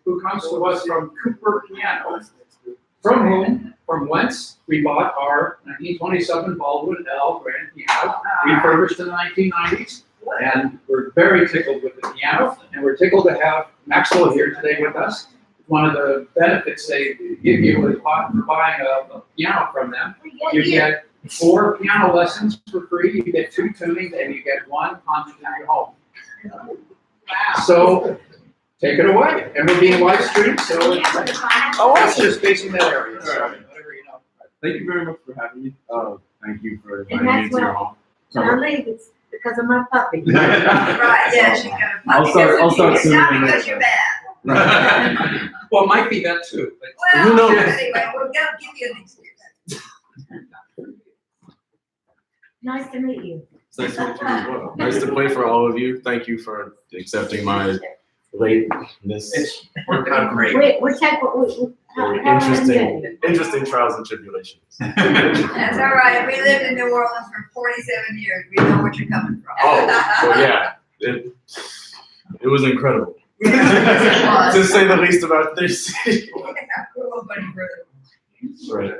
who comes to us from Cooper Piano, from whence we bought our 1927 Baldwin L grand piano, refurbished in the 1990s. And we're very tickled with the piano, and we're tickled to have Maxwell here today with us. One of the benefits they give you is buying a piano from them. You get 4 piano lessons for free, you get 2 tunings, and you get 1 concert in your home. So take it away. And we're being live streamed, so it's just facing that area. So whatever you know. Thank you very much for having me. Thank you for inviting me into your home. I leave it's because of my puppy. Right, yeah, she got a puppy. I'll start It's soon. not because you're bad. Well, it might be that too. But Well, Who knows? anyway, we're gonna give you an excuse. Nice to meet you. It's nice to meet you as well. Nice to play for all of you. Thank you for accepting my lateness. it's worked out great. We'll take what we Interesting trials and tribulations. That's all right, we lived in New Orleans for 47 years, we know what you're coming from. Oh, well, yeah. It was incredible. Yes, it was. To say the least about this city. Right.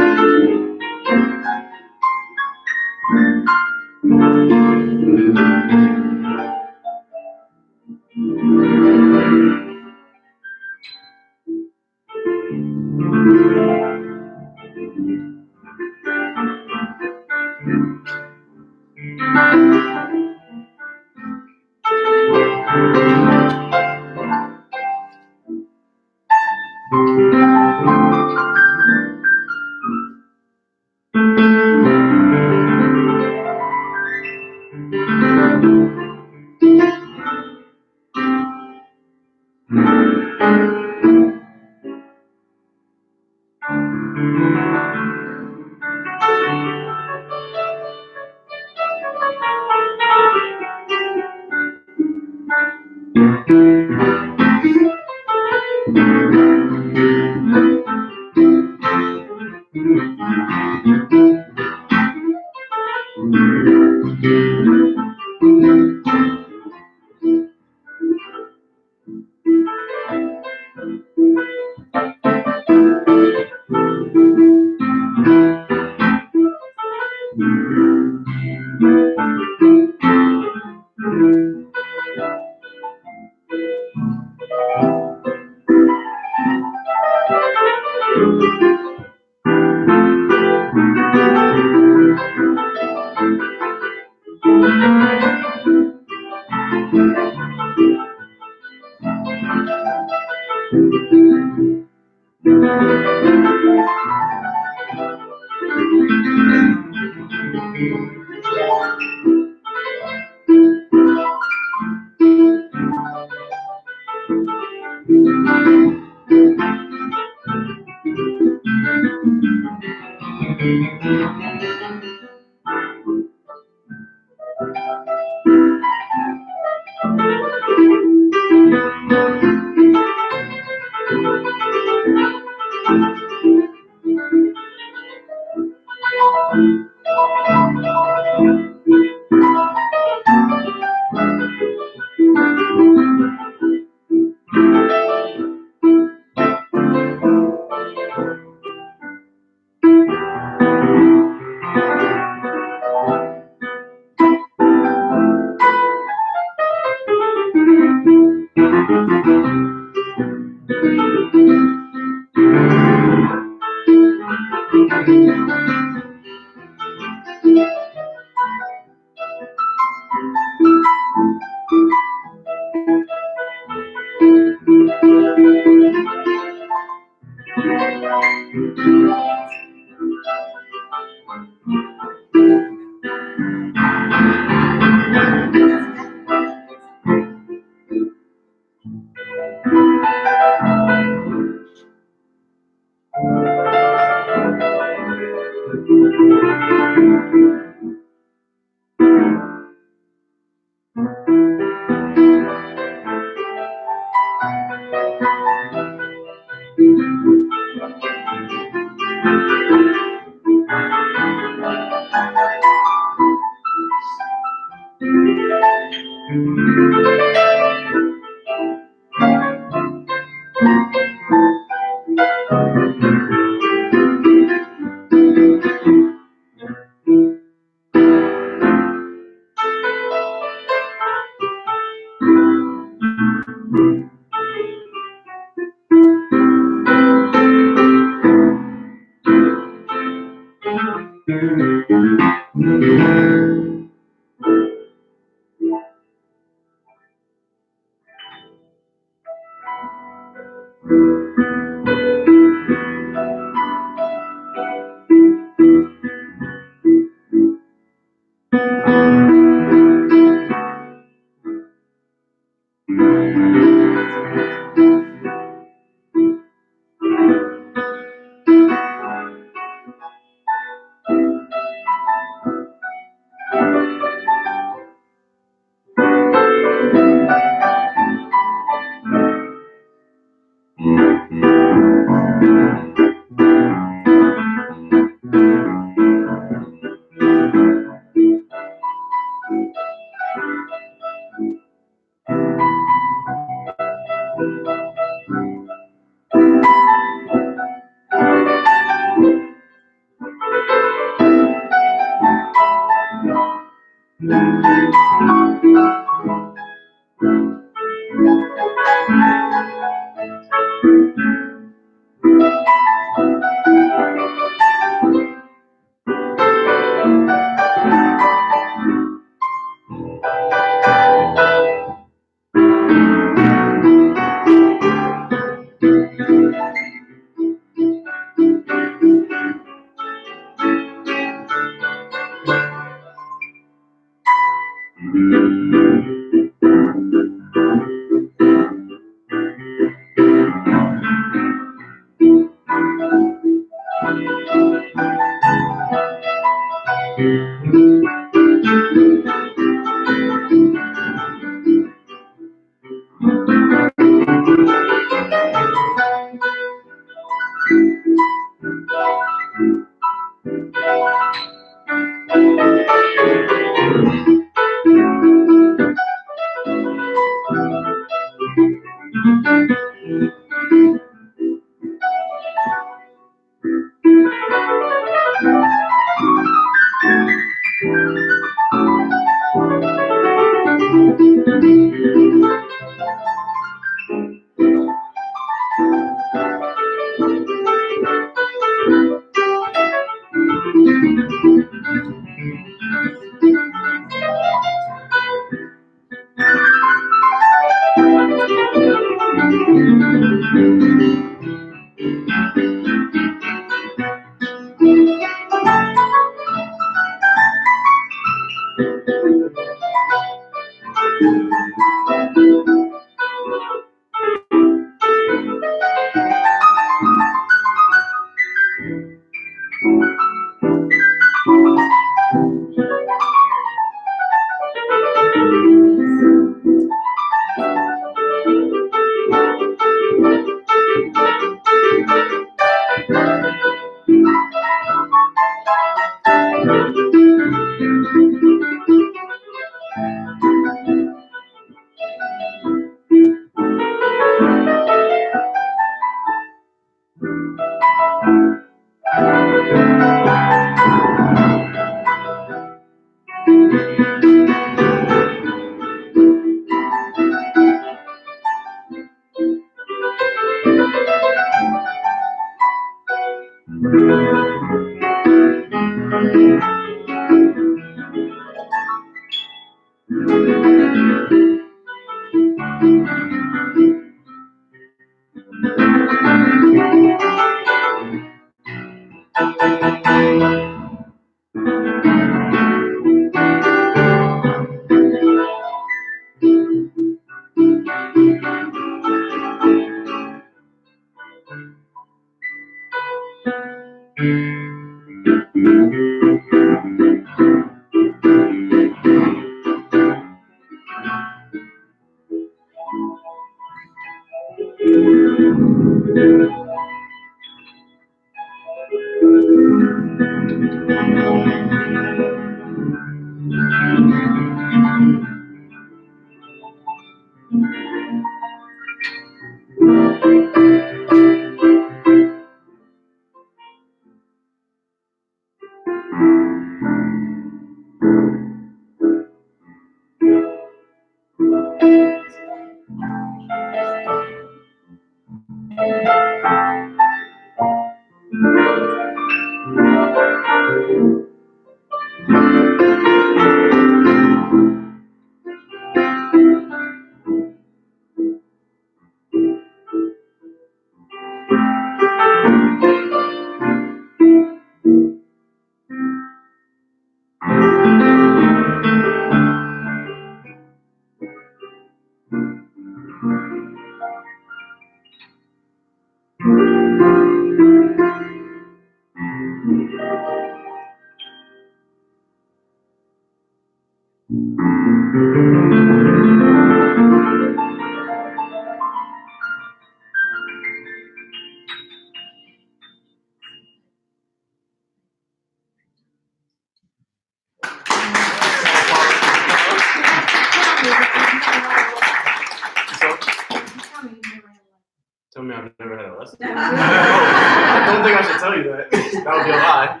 Tell me I've never had a lesson. I don't think I should tell you that. That would be a lie.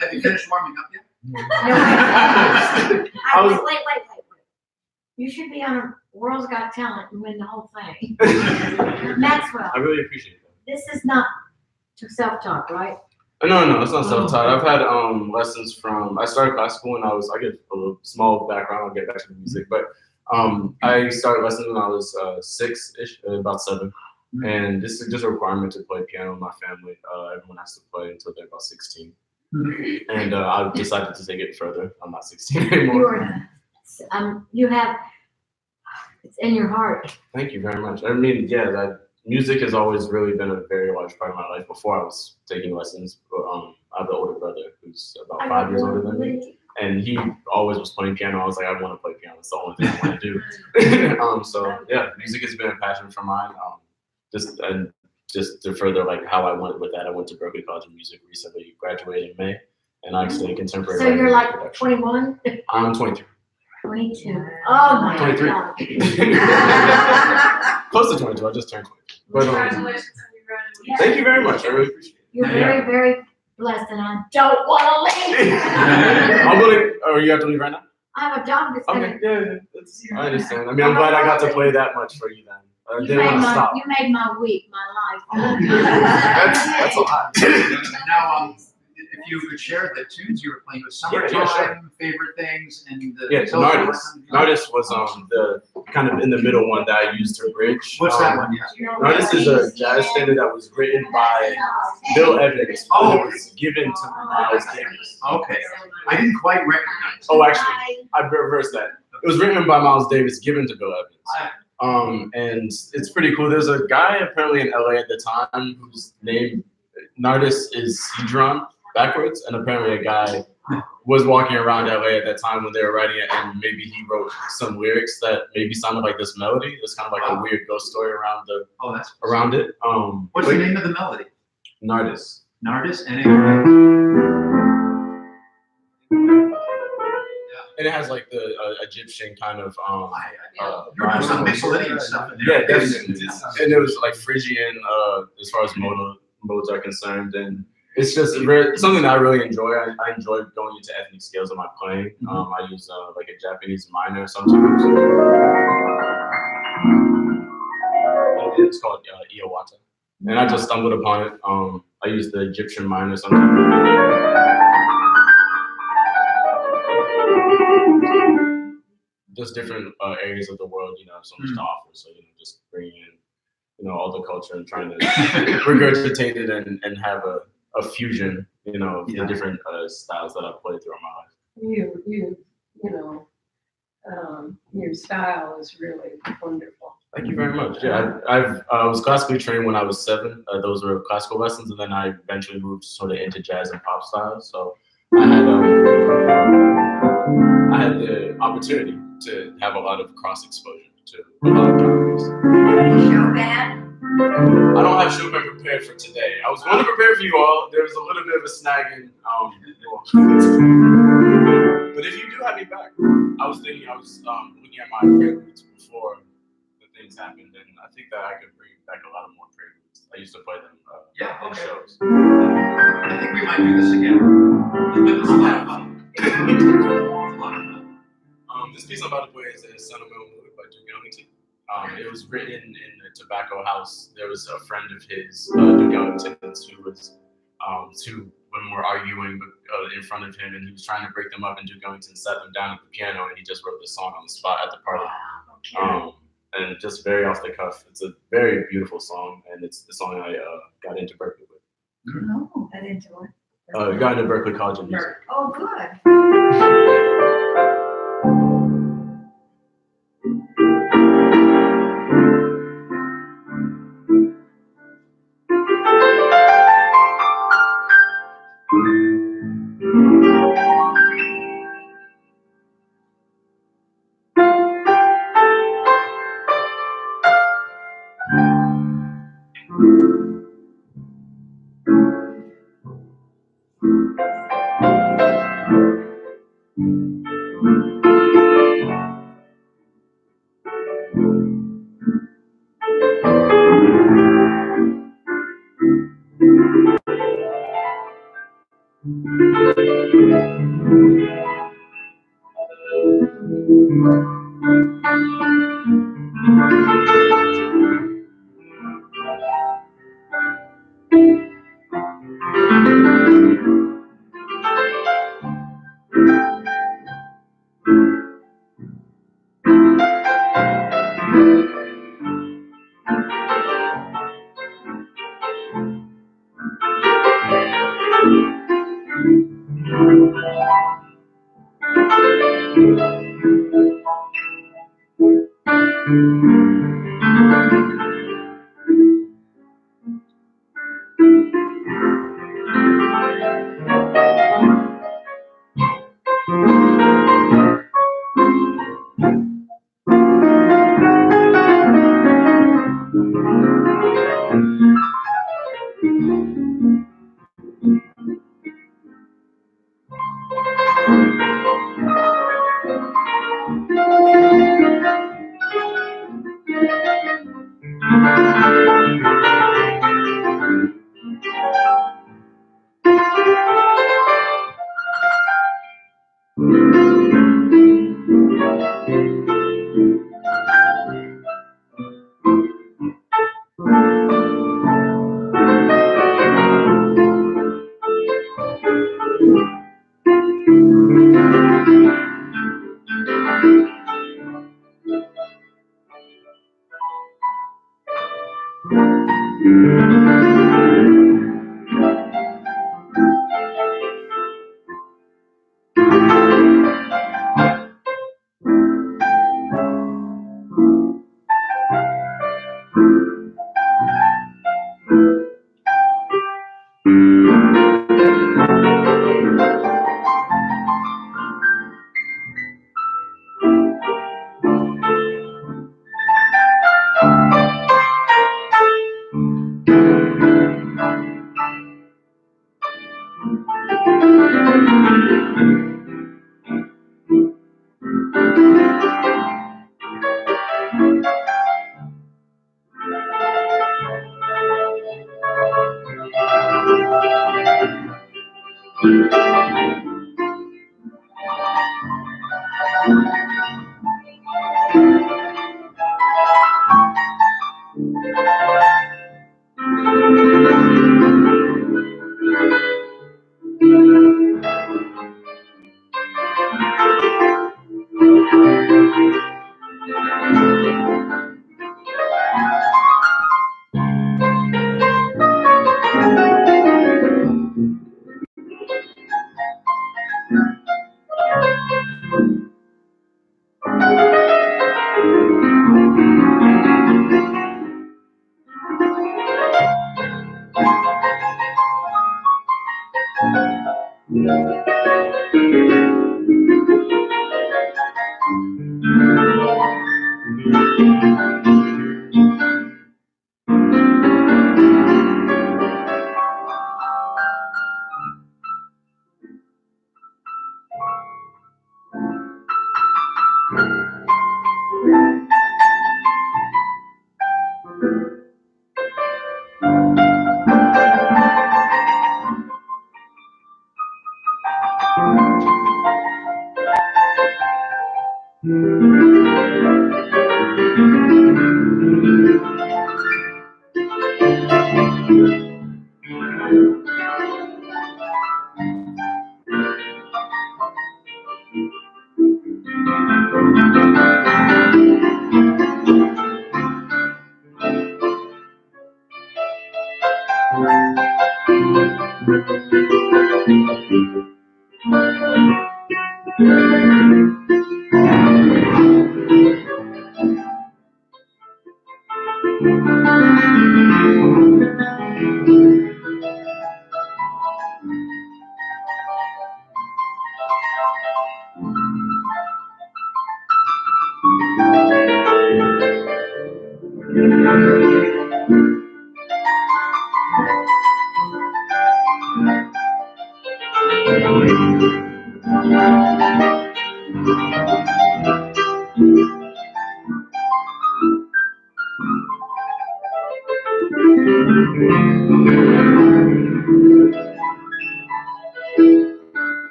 Have you finished warming up yet? Wait. You should be on World's Got Talent and win the whole thing. Maxwell, I really appreciate that. this is not to self-talk, right? No, it's not self-taught. I've had lessons from. I started classical when I get a small background. I'll get back to the music, but I started lessons when I was 6-ish, about 7. And this is just a requirement to play piano in my family. Everyone has to play until they're about 16. And I decided to take it further. I'm not 16 anymore. You have, it's in your heart. Thank you very much. I mean, yeah, that music has always really been a very large part of my life. Before I was taking lessons, I have an older brother who's about 5 years older than me, and he always was playing piano. I was like, I want to play piano. It's the only thing I want to do. So yeah, music has been a passion for mine. Just to further like how I went with that, I went to Berkeley College of Music recently, graduated in May, and I studied contemporary. So you're like 21? I'm 23. 22. Oh my 23. God. Close to 22. I just turned 20. But, Congratulations on your graduation. thank you very much. I really appreciate it. You're very, very blessed, and I don't want to leave. I'm willing. Oh, you have to leave right now? I have a job that's Okay, yeah, I understand. I mean, I'm glad I got to play that much for you then. I You didn't want to stop. made my week, my life. That's a lot. Now, if you could share the tunes you were playing with summertime, Yeah, sure. favorite things, and the Yeah, Nardis was the kind of in the middle one that I used to bridge. What's that one? Yeah. Nardis is a jazz standard that was written by Bill Evans. Oh. It was given to Miles Davis. Okay, I didn't quite recognize. Oh, actually, I reversed that. It was written by Miles Davis, given to Bill Evans. And it's pretty cool. There's a guy apparently in LA at the time whose name Nardis is Cedron backwards, and apparently a guy was walking around LA at that time when they were writing it, and maybe he wrote some lyrics that maybe sounded like this melody. It's kind of like a weird ghost story around it. What's the name of the melody? Nardis. Nardis, and And it has like the Egyptian kind of you're doing some Mixolydian stuff in there. yeah, definitely. And it was like Phrygian as far as modes are concerned, and it's just something that I really enjoy. I enjoy going into ethnic scales in my playing. I use like a Japanese minor sometimes. It's called Iowata. and I just stumbled upon it. I used the Egyptian minor sometimes. Just different areas of the world, so much to offer. So, just bringing in, all the culture and trying to regurgitate it and have a fusion, of the different styles that I've played throughout my life. Your style is really wonderful. Thank you very much. Yeah, I was classically trained when I was 7. Those were classical lessons, and then I eventually moved sort of into jazz and pop styles. So I had the opportunity to have a lot of cross exposure to a lot of genres. Show band? I don't have show band prepared for today. I was going to prepare for you all. There was a little bit of a snag in. But if you do have me back, I was looking at my preludes before the things happened, and I think that I could bring back a lot of more preludes. I used to play them in shows. I think we might do this again. It's a lot of fun. It's a lot of fun. This piece I'm about to play is a Sentimental Mood by Duke Ellington. It was written in the Tobacco House. There was a friend of his, Duke Ellington's, who was two women were arguing in front of him, and he was trying to break them up, and Duke Ellington sat them down at the piano, and he just wrote the song on the spot at the party. And just very off the cuff. It's a very beautiful song, and it's the song I got into Berkeley with. Oh, I didn't do it. Got into Berkeley College of Music. Oh, good. Now,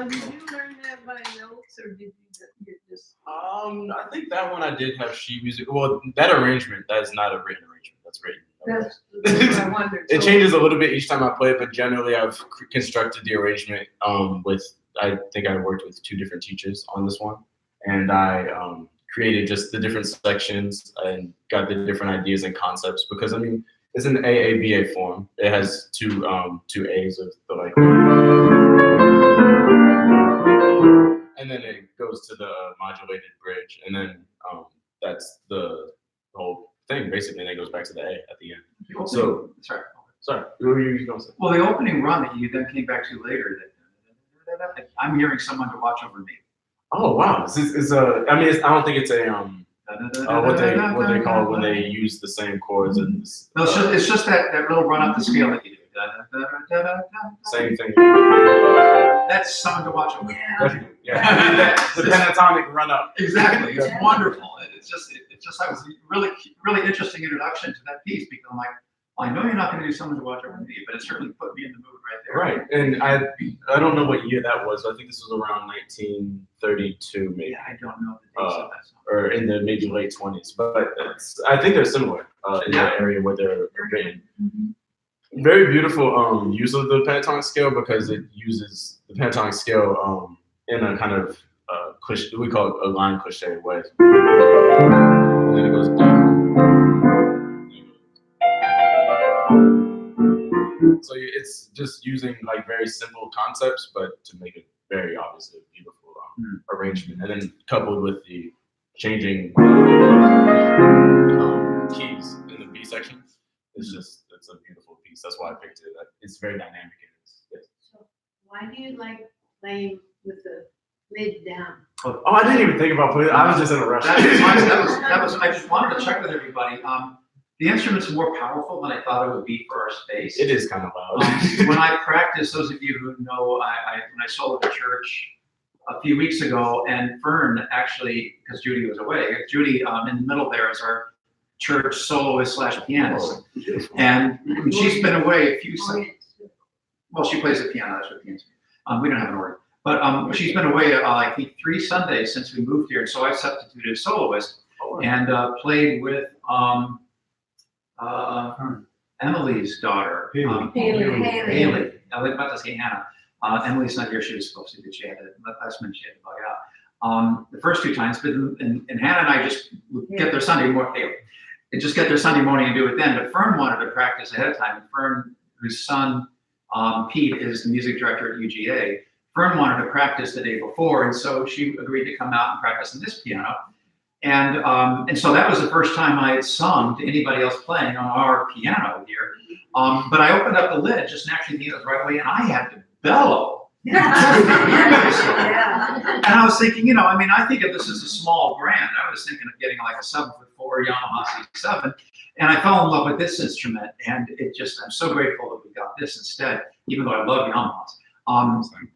did you learn that by notes or did you just? I think that one I did have sheet music. Well, that arrangement, that is not a written arrangement. That's written. That's what I wondered. It So- changes a little bit each time I play it, but generally I've constructed the arrangement with, I think I worked with 2 different teachers on this one. And I created just the different sections and got the different ideas and concepts because, I mean, it's an AABA form. It has two A's of the like, and then it goes to the modulated bridge, and then that's the whole thing basically, and then it goes back to the A at the end. The opening- So- sorry. Sorry, what were you going to say? Well, the opening run that you then came back to later, that I'm hearing someone to watch over me. Oh wow, it's a. I mean, I don't think it's a what they call it when they use the same chords and No, it's just that little run up the scale that you do. same thing. That's someone to watch over. Yeah. Yeah, the pentatonic run up. Exactly, it's Yeah. wonderful. It's just like was really interesting introduction to that piece because I'm like, well, I know you're not going to do someone to watch over me, but it certainly put me in the mood right there. Right, and I don't know what year that was. I think this was around 1932, maybe, Yeah, I don't know the dates of that song. or in the maybe late 20s. But I think they're similar in the area where they're written. Very beautiful use of the pentatonic scale because it uses the pentatonic scale in a kind of we call it a line cliche way. And then it goes down. So it's just using like very simple concepts, but to make it very obviously beautiful arrangement, and then coupled with the changing keys in the B section, it's a beautiful piece. That's why I picked it. It's very dynamic. So why do you like playing with the lid down? Oh, I didn't even think about putting it. I was just in a rush. That was, I just wanted to check with everybody. The instrument's more powerful than I thought it would be for our space. It is kind of loud. When I practice, those of you who know, when I soloed at church a few weeks ago, and Fern actually, because Judy was away, Judy in the middle there is our church soloist / pianist. And she's been away a few, well, she plays the piano, that's what pianist means. We don't have an organ. But she's been away, I think, 3 Sundays since we moved here. And so I substituted a soloist and played with Emily's daughter, Haley. I was about to say Hannah. Emily's not here. She was supposed to be. She had last minute she had to bug out. The first 2 times, but and Hannah and I just would get their Sunday morning. Just get their Sunday morning and do it then. But Fern wanted to practice ahead of time. And Fern, whose son Pete is the music director at UGA. Fern wanted to practice the day before, and so she agreed to come out and practice on this piano. And so that was the first time I had sung to anybody else playing on our piano here. But I opened up the lid just naturally, it was right away, and I had to bellow. And I was thinking, I think of this as a small brand. I was thinking of getting like a 7'4" Yamaha C7, and I fell in love with this instrument, and I'm so grateful that we got this instead, even though I love Yamahas.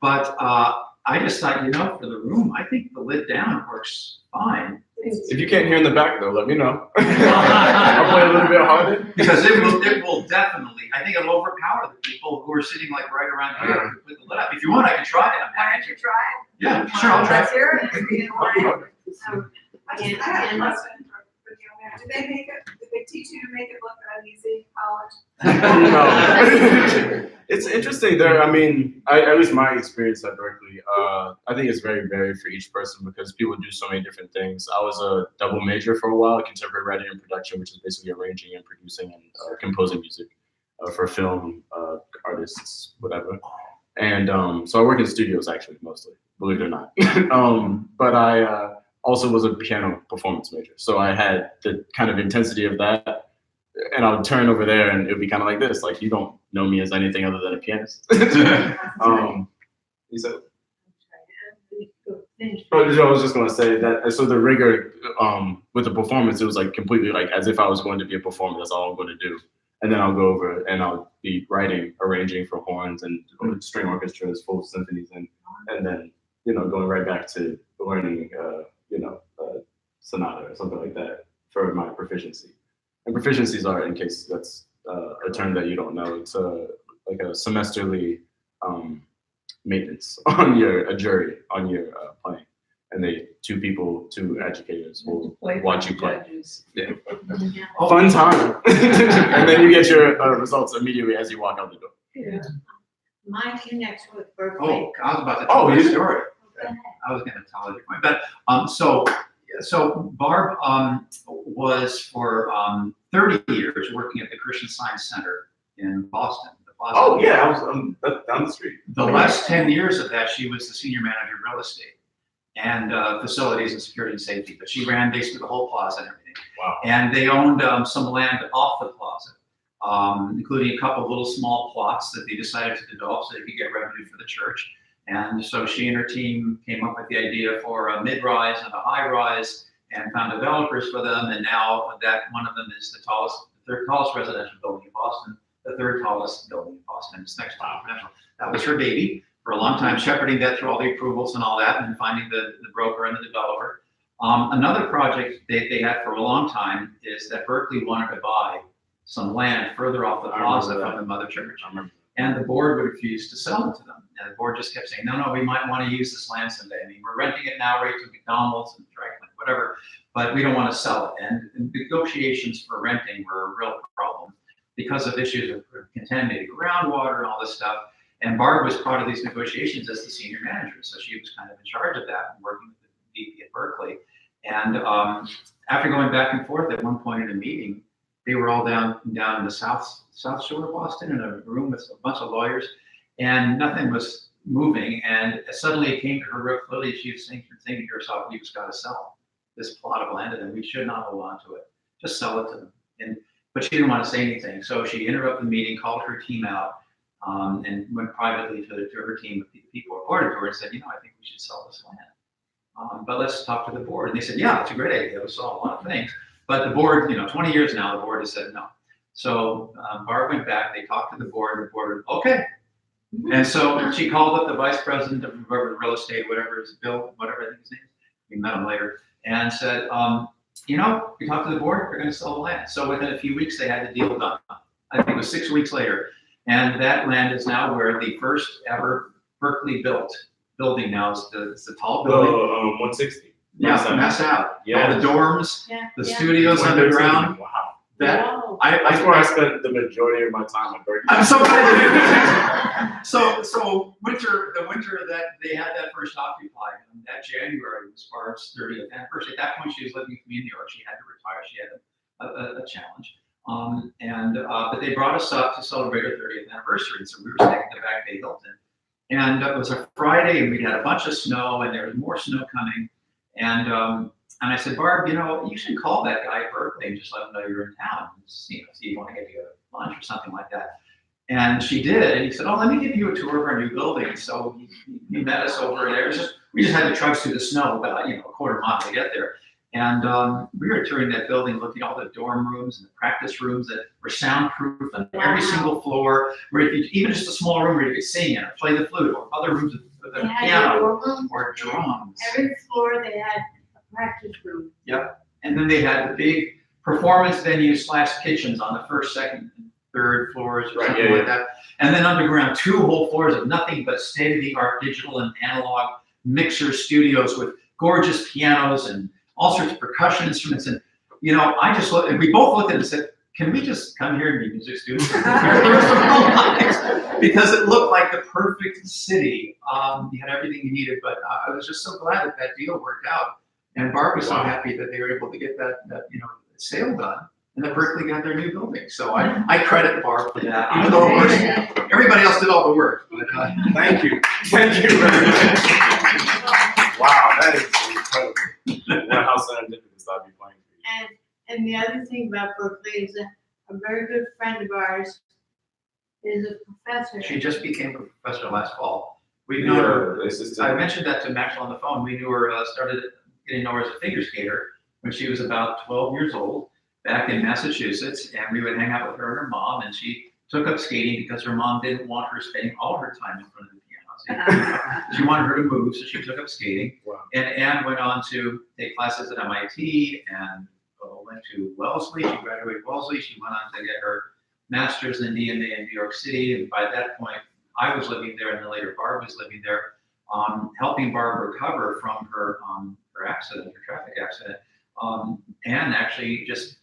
But I just thought, for the room, I think the lid down works fine. If you can't hear in the back, though, let me know. I'll play a little bit harder. Because it will definitely, I think it'll overpower the people who are sitting like right around here with the lid up. If you want, I can try it. I'm happy to try it. Yeah, sure, I'll try Let's it. hear it. I have a question for you. Did they teach you to make it look uneasy in college? No. It's interesting there. I mean, at least my experience at Berkeley, I think it's very varied for each person because people do so many different things. I was a double major for a while, contemporary writing and production, which is basically arranging and producing and composing music for film artists, whatever. And so I work in studios actually, mostly, believe it or not. But I also was a piano performance major. So I had the kind of intensity of that. And I would turn over there and it would be kind of like this, like you don't know me as anything other than a pianist. You said? I was just gonna say that, so the rigor with the performance, it was like completely like as if I was going to be a performer, that's all I'm going to do. And then I'll go over and I'll be writing, arranging for horns and string orchestras, full symphonies, and then, going right back to learning, sonata or something like that for my proficiency. And proficiencies are, in case that's a term that you don't know, it's like a semesterly maintenance on a jury on your playing, and two educators will watch you play. Yeah. Fun time, and then you get your results immediately as you walk out the door. Yeah. Mine connects with Berkeley. Oh, I was about to tell you a story. I was going to tell a different one, but so Barb was for 30 years working at the Christian Science Center in Boston. Oh yeah, I was down the street. The last 10 years of that, she was the senior manager of real estate and facilities and security and safety. But she ran basically the whole plaza and everything. Wow. And they owned some land off the plaza, including a couple of little small plots that they decided to develop so they could get revenue for the church. And so she and her team came up with the idea for a mid-rise and a high-rise and found developers for them. And now that one of them is the third tallest residential building in Boston, the third tallest building in Boston. It's next to International. That was her baby for a long time, shepherding that through all the approvals and all that, and then finding the broker and the developer. Another project they had for a long time is that Berkeley wanted to buy some land further off the plaza from the mother church. And the board would refuse to sell it to them. And the board just kept saying, no, we might want to use this land someday. I mean, we're renting it now right to McDonald's and Franklin, whatever, but we don't want to sell it. And negotiations for renting were a real problem because of issues of contaminated groundwater and all this stuff. And Barb was part of these negotiations as the senior manager, so she was kind of in charge of that, and working with the VP at Berkeley. And after going back and forth at one point in a meeting, they were all down in the South Shore of Boston in a room with a bunch of lawyers, and nothing was moving. And suddenly it came to her real clearly. She was thinking to herself, "We just got to sell this plot of land to them. We should not hold on to it. Just sell it to them." But she didn't want to say anything, so she interrupted the meeting, called her team out, and went privately to her team of people reported to her and said, "I think we should sell this land. But let's talk to the board." And they said, "Yeah, it's a great idea. We saw a lot of things." But the board, 20 years now, the board has said no. So Barb went back, they talked to the board, and the board, okay. And so she called up the vice president of real estate, whatever is Bill, whatever I think his name is, we met him later, and said, we talked to the board, they're gonna sell the land. So within a few weeks, they had the deal done. I think it was 6 weeks later. And that land is now where the first ever Berkeley built building now is the tall building. 160. Yeah, Mass out. Yeah. All the dorms, Yeah. the studios underground. Wow. Wow. That's where I spent the majority of my time at Berkeley. I'm so glad. So the winter that they had that first occupied, that January was Barb's 30th anniversary. At that point, she was living with me in New York. She had to retire. She had a challenge. But they brought us up to celebrate her 30th anniversary. So we were staying at the Back Bay Hilton. And it was a Friday, and we had a bunch of snow, and there was more snow coming. And I said, "Barb, you should call that guy at Berkeley and just let him know you're in town. See if you want to get together lunch or something like that." And she did, and he said, "Oh, let me give you a tour of our new building." So he met us over there. We just had to trudge through the snow about a quarter mile to get there. And we were touring that building, looking at all the dorm rooms and the practice rooms that were soundproof on every single floor, where even just a small room where you could sing in or play the flute, or other rooms with a They had piano dorm rooms. or drums. Every floor they had a practice room. Yep. And then they had the big performance venues / kitchens on the first, second, and third floors or something like that. And then underground, 2 whole floors of nothing but state-of-the-art digital and analog mixer studios with gorgeous pianos and all sorts of percussion instruments. And, I just looked, and we both looked at it and said, "Can we just come here and be music students for the rest of our lives?" Because it looked like the perfect city. You had everything you needed, but I was just so glad that deal worked out. And Barb was so happy that they were able to get that sale done, and that Berkeley got their new building. So I credit Barb for that, even though everybody else did all the work. But Thank you very much. Wow, that is incredible. How serendipitous I'd be playing for you. And the other thing about Berkeley is that a very good friend of ours is a professor. she just became a professor last fall. We've known her. It's I mentioned that to Maxwell on the phone. We knew her, started getting to know her as a figure skater when she was about 12 years old back in Massachusetts. And we would hang out with her and her mom. And she took up skating because her mom didn't want her spending all her time in front of the piano. She wanted her to move, so she took up skating. Wow. And Anne went on to take classes at MIT and went to Wellesley. She graduated Wellesley. She went on to get her master's in DMA in New York City. And by that point, I was living there, and then later Barb was living there, helping Barb recover from her accident, her traffic accident. Anne actually just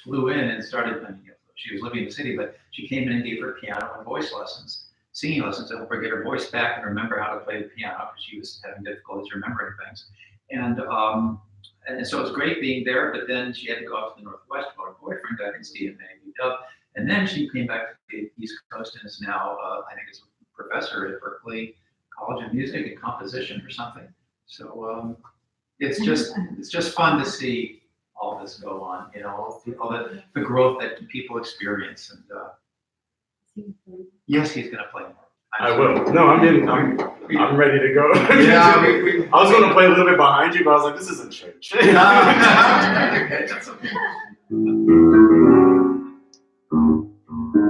flew in and started. She was living in the city, but she came in and gave her piano and voice lessons, singing lessons to help her get her voice back and remember how to play the piano, because she was having difficulties remembering things. And so it was great being there, but then she had to go out to the Northwest while her boyfriend got his DMA moved up. And then she came back to the East Coast and is now, I think, is a professor at Berkeley College of Music and Composition or something. So it's just fun to see all this go on, all the growth that people experience. And yes, he's going to play more. I will. No, I'm ready to go. Yeah, I was going to play a little bit behind you, but I was like, this isn't church. Okay, that's okay.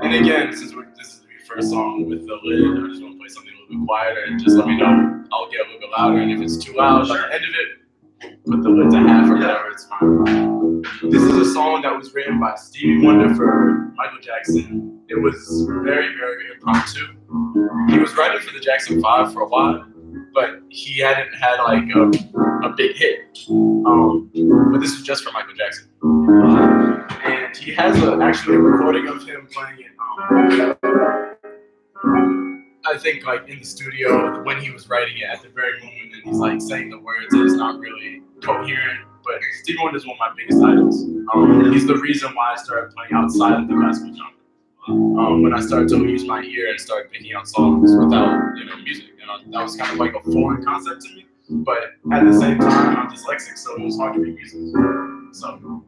And again, since this is the first song with the lid, I just want to play something a little bit quieter, and just let me know. I'll get a little bit louder, and if it's too loud, by the end of it, put the lid to half or whatever, it's fine. This is a song that was written by Stevie Wonder for Michael Jackson. It was very, very impromptu. He was writing for the Jackson 5 for a while, but he hadn't had like a big hit. But this was just for Michael Jackson. And he has actually a recording of him playing it. I think like in the studio when he was writing it at the very moment, and he's like saying the words, and it's not really coherent. But Stevie Wonder is one of my biggest idols. He's the reason why I started playing outside of the classical genre. When I started to use my ear and start picking out songs without music, that was kind of like a foreign concept to me. But at the same time, I'm dyslexic, so it was hard to read music. So.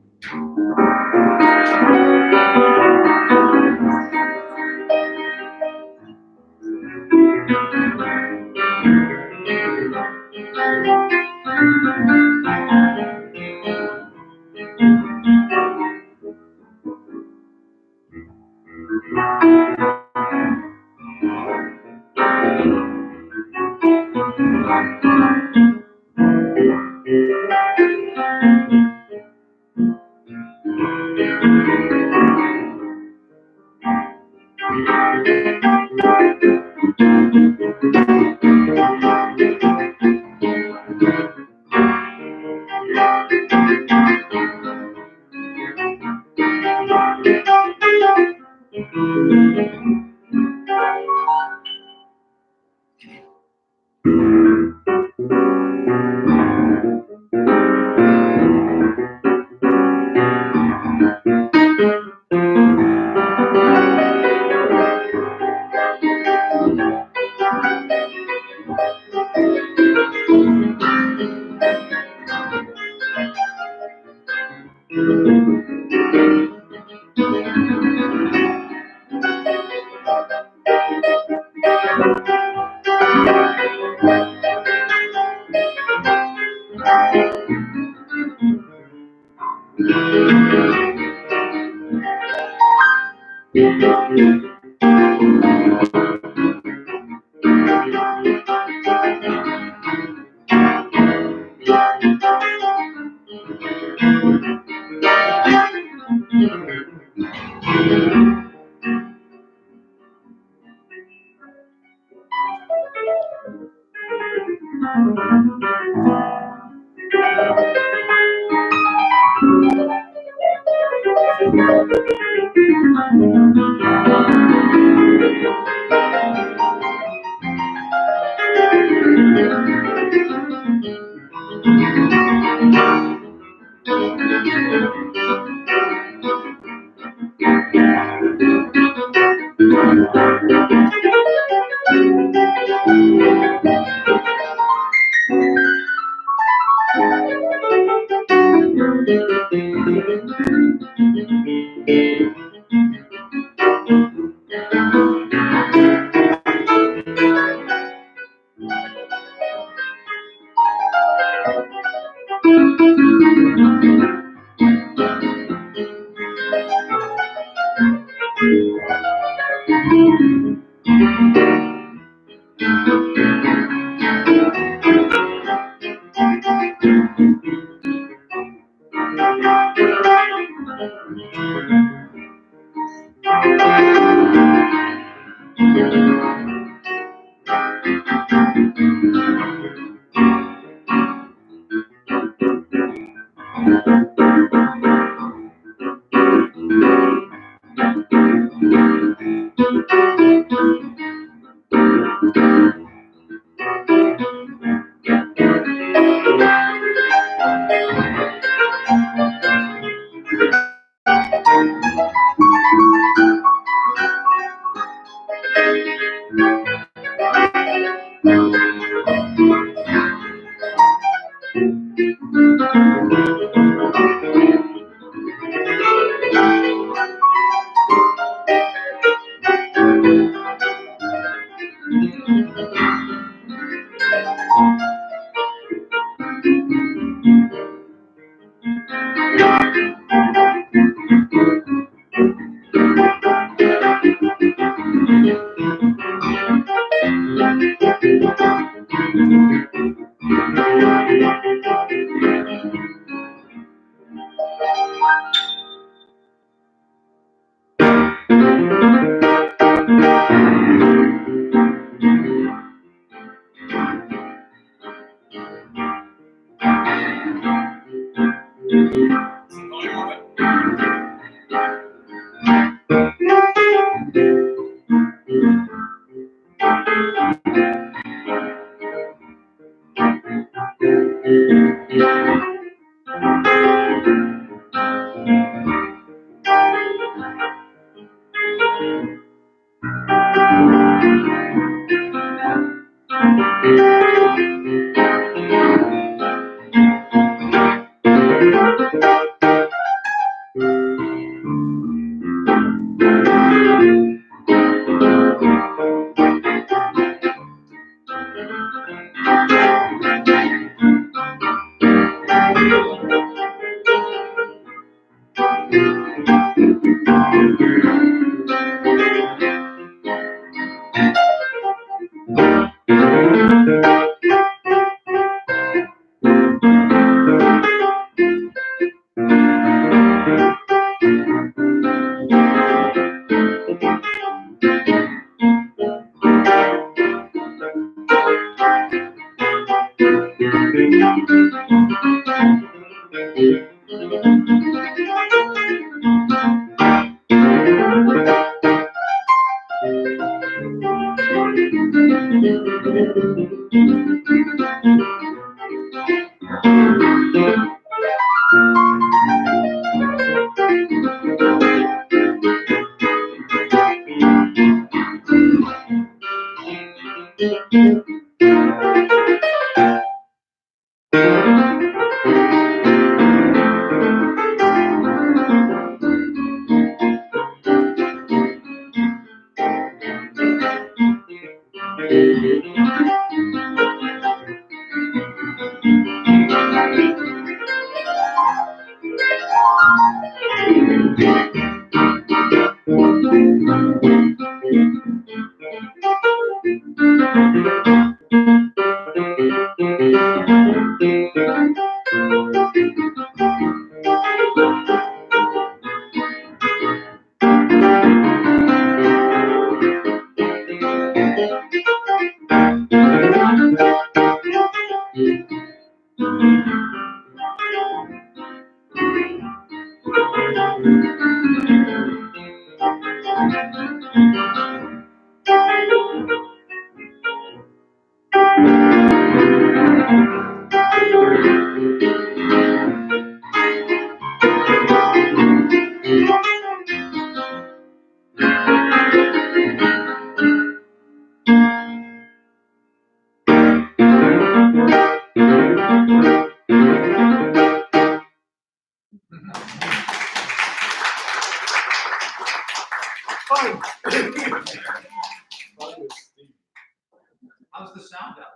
How's the sound out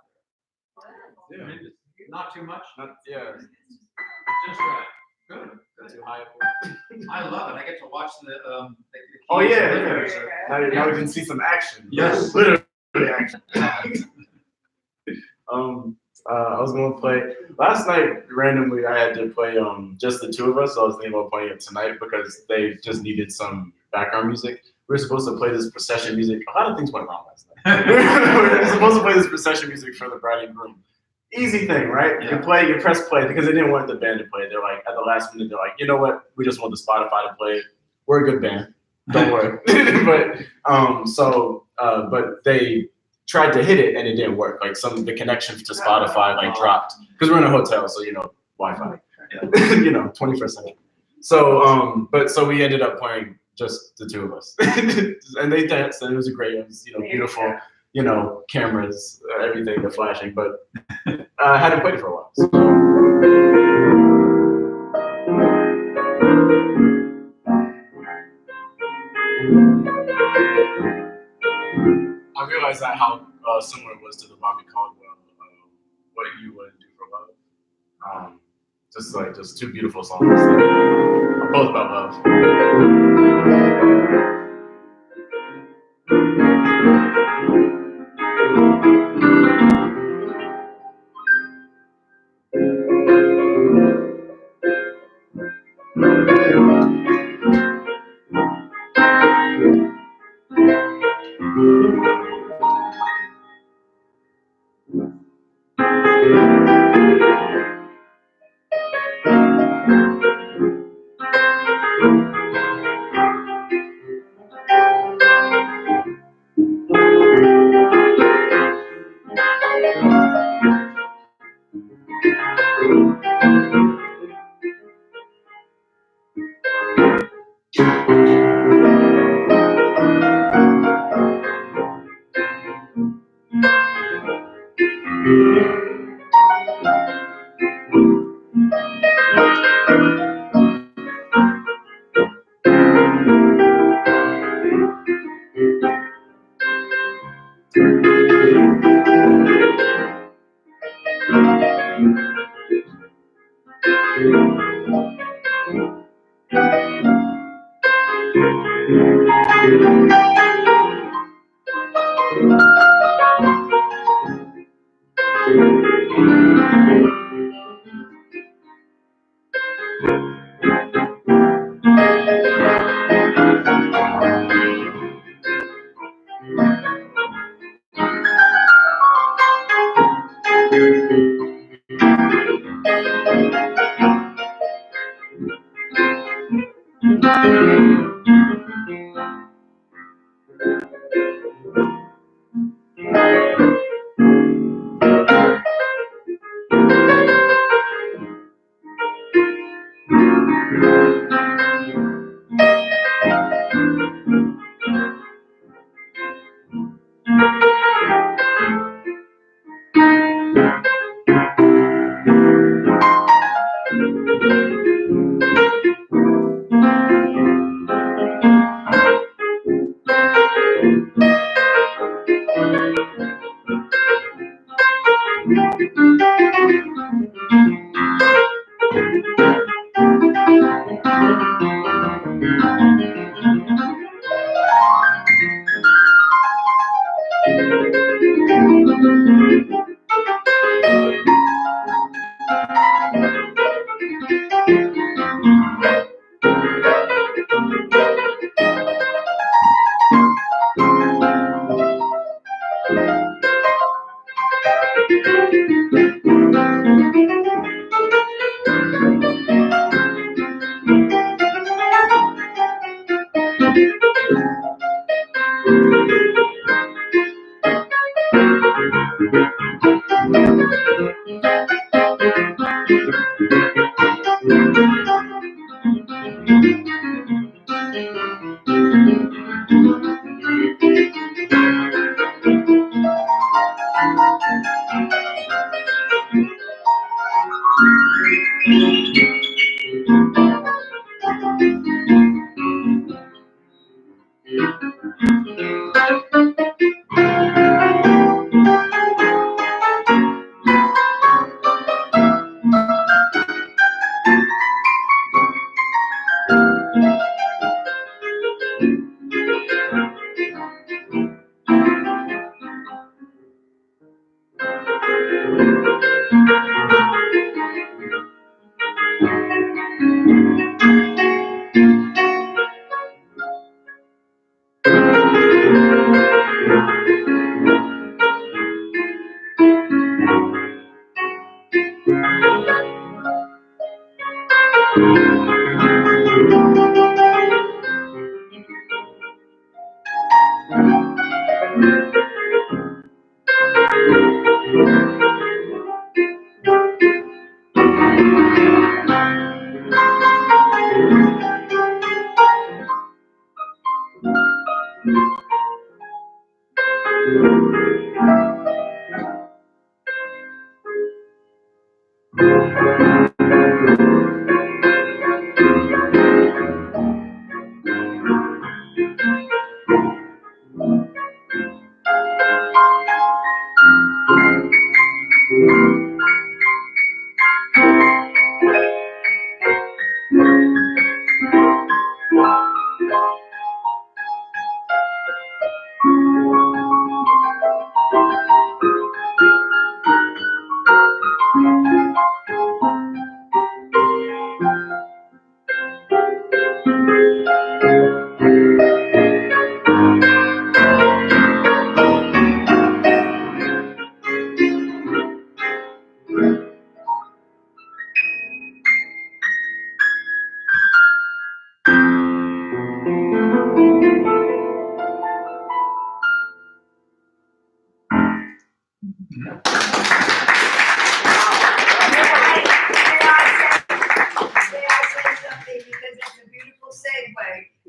Yeah. there? Not too much? Yeah. Just right. Good. Too Good. high. I love it. I get to watch the Oh keys yeah, and yeah. lifters. Now we can see some action. Yes. Literally action. I was gonna play last night randomly. I had to play just the two of us. So I was thinking about playing it tonight because they just needed some background music. We were supposed to play this procession music. A lot of things went wrong last night. We were supposed to play this procession music for the bride and groom. Easy thing, right? Yeah. You press play because they didn't want the band to play it. They're like, at the last minute, they're like, you know what? We just want the Spotify to play it. We're a good band. Don't worry. But they tried to hit it and it didn't work. Like the connection to Spotify dropped because we're in a hotel, so Wi-Fi. 21st century. So we ended up playing just the two of us, and they danced, and it was beautiful. Cameras, everything, the flashing, but I hadn't played it for a while. So. I realized that how similar it was to the Bobby Caldwell, "What You Wouldn't Do for Love." Just two beautiful songs. Both about love.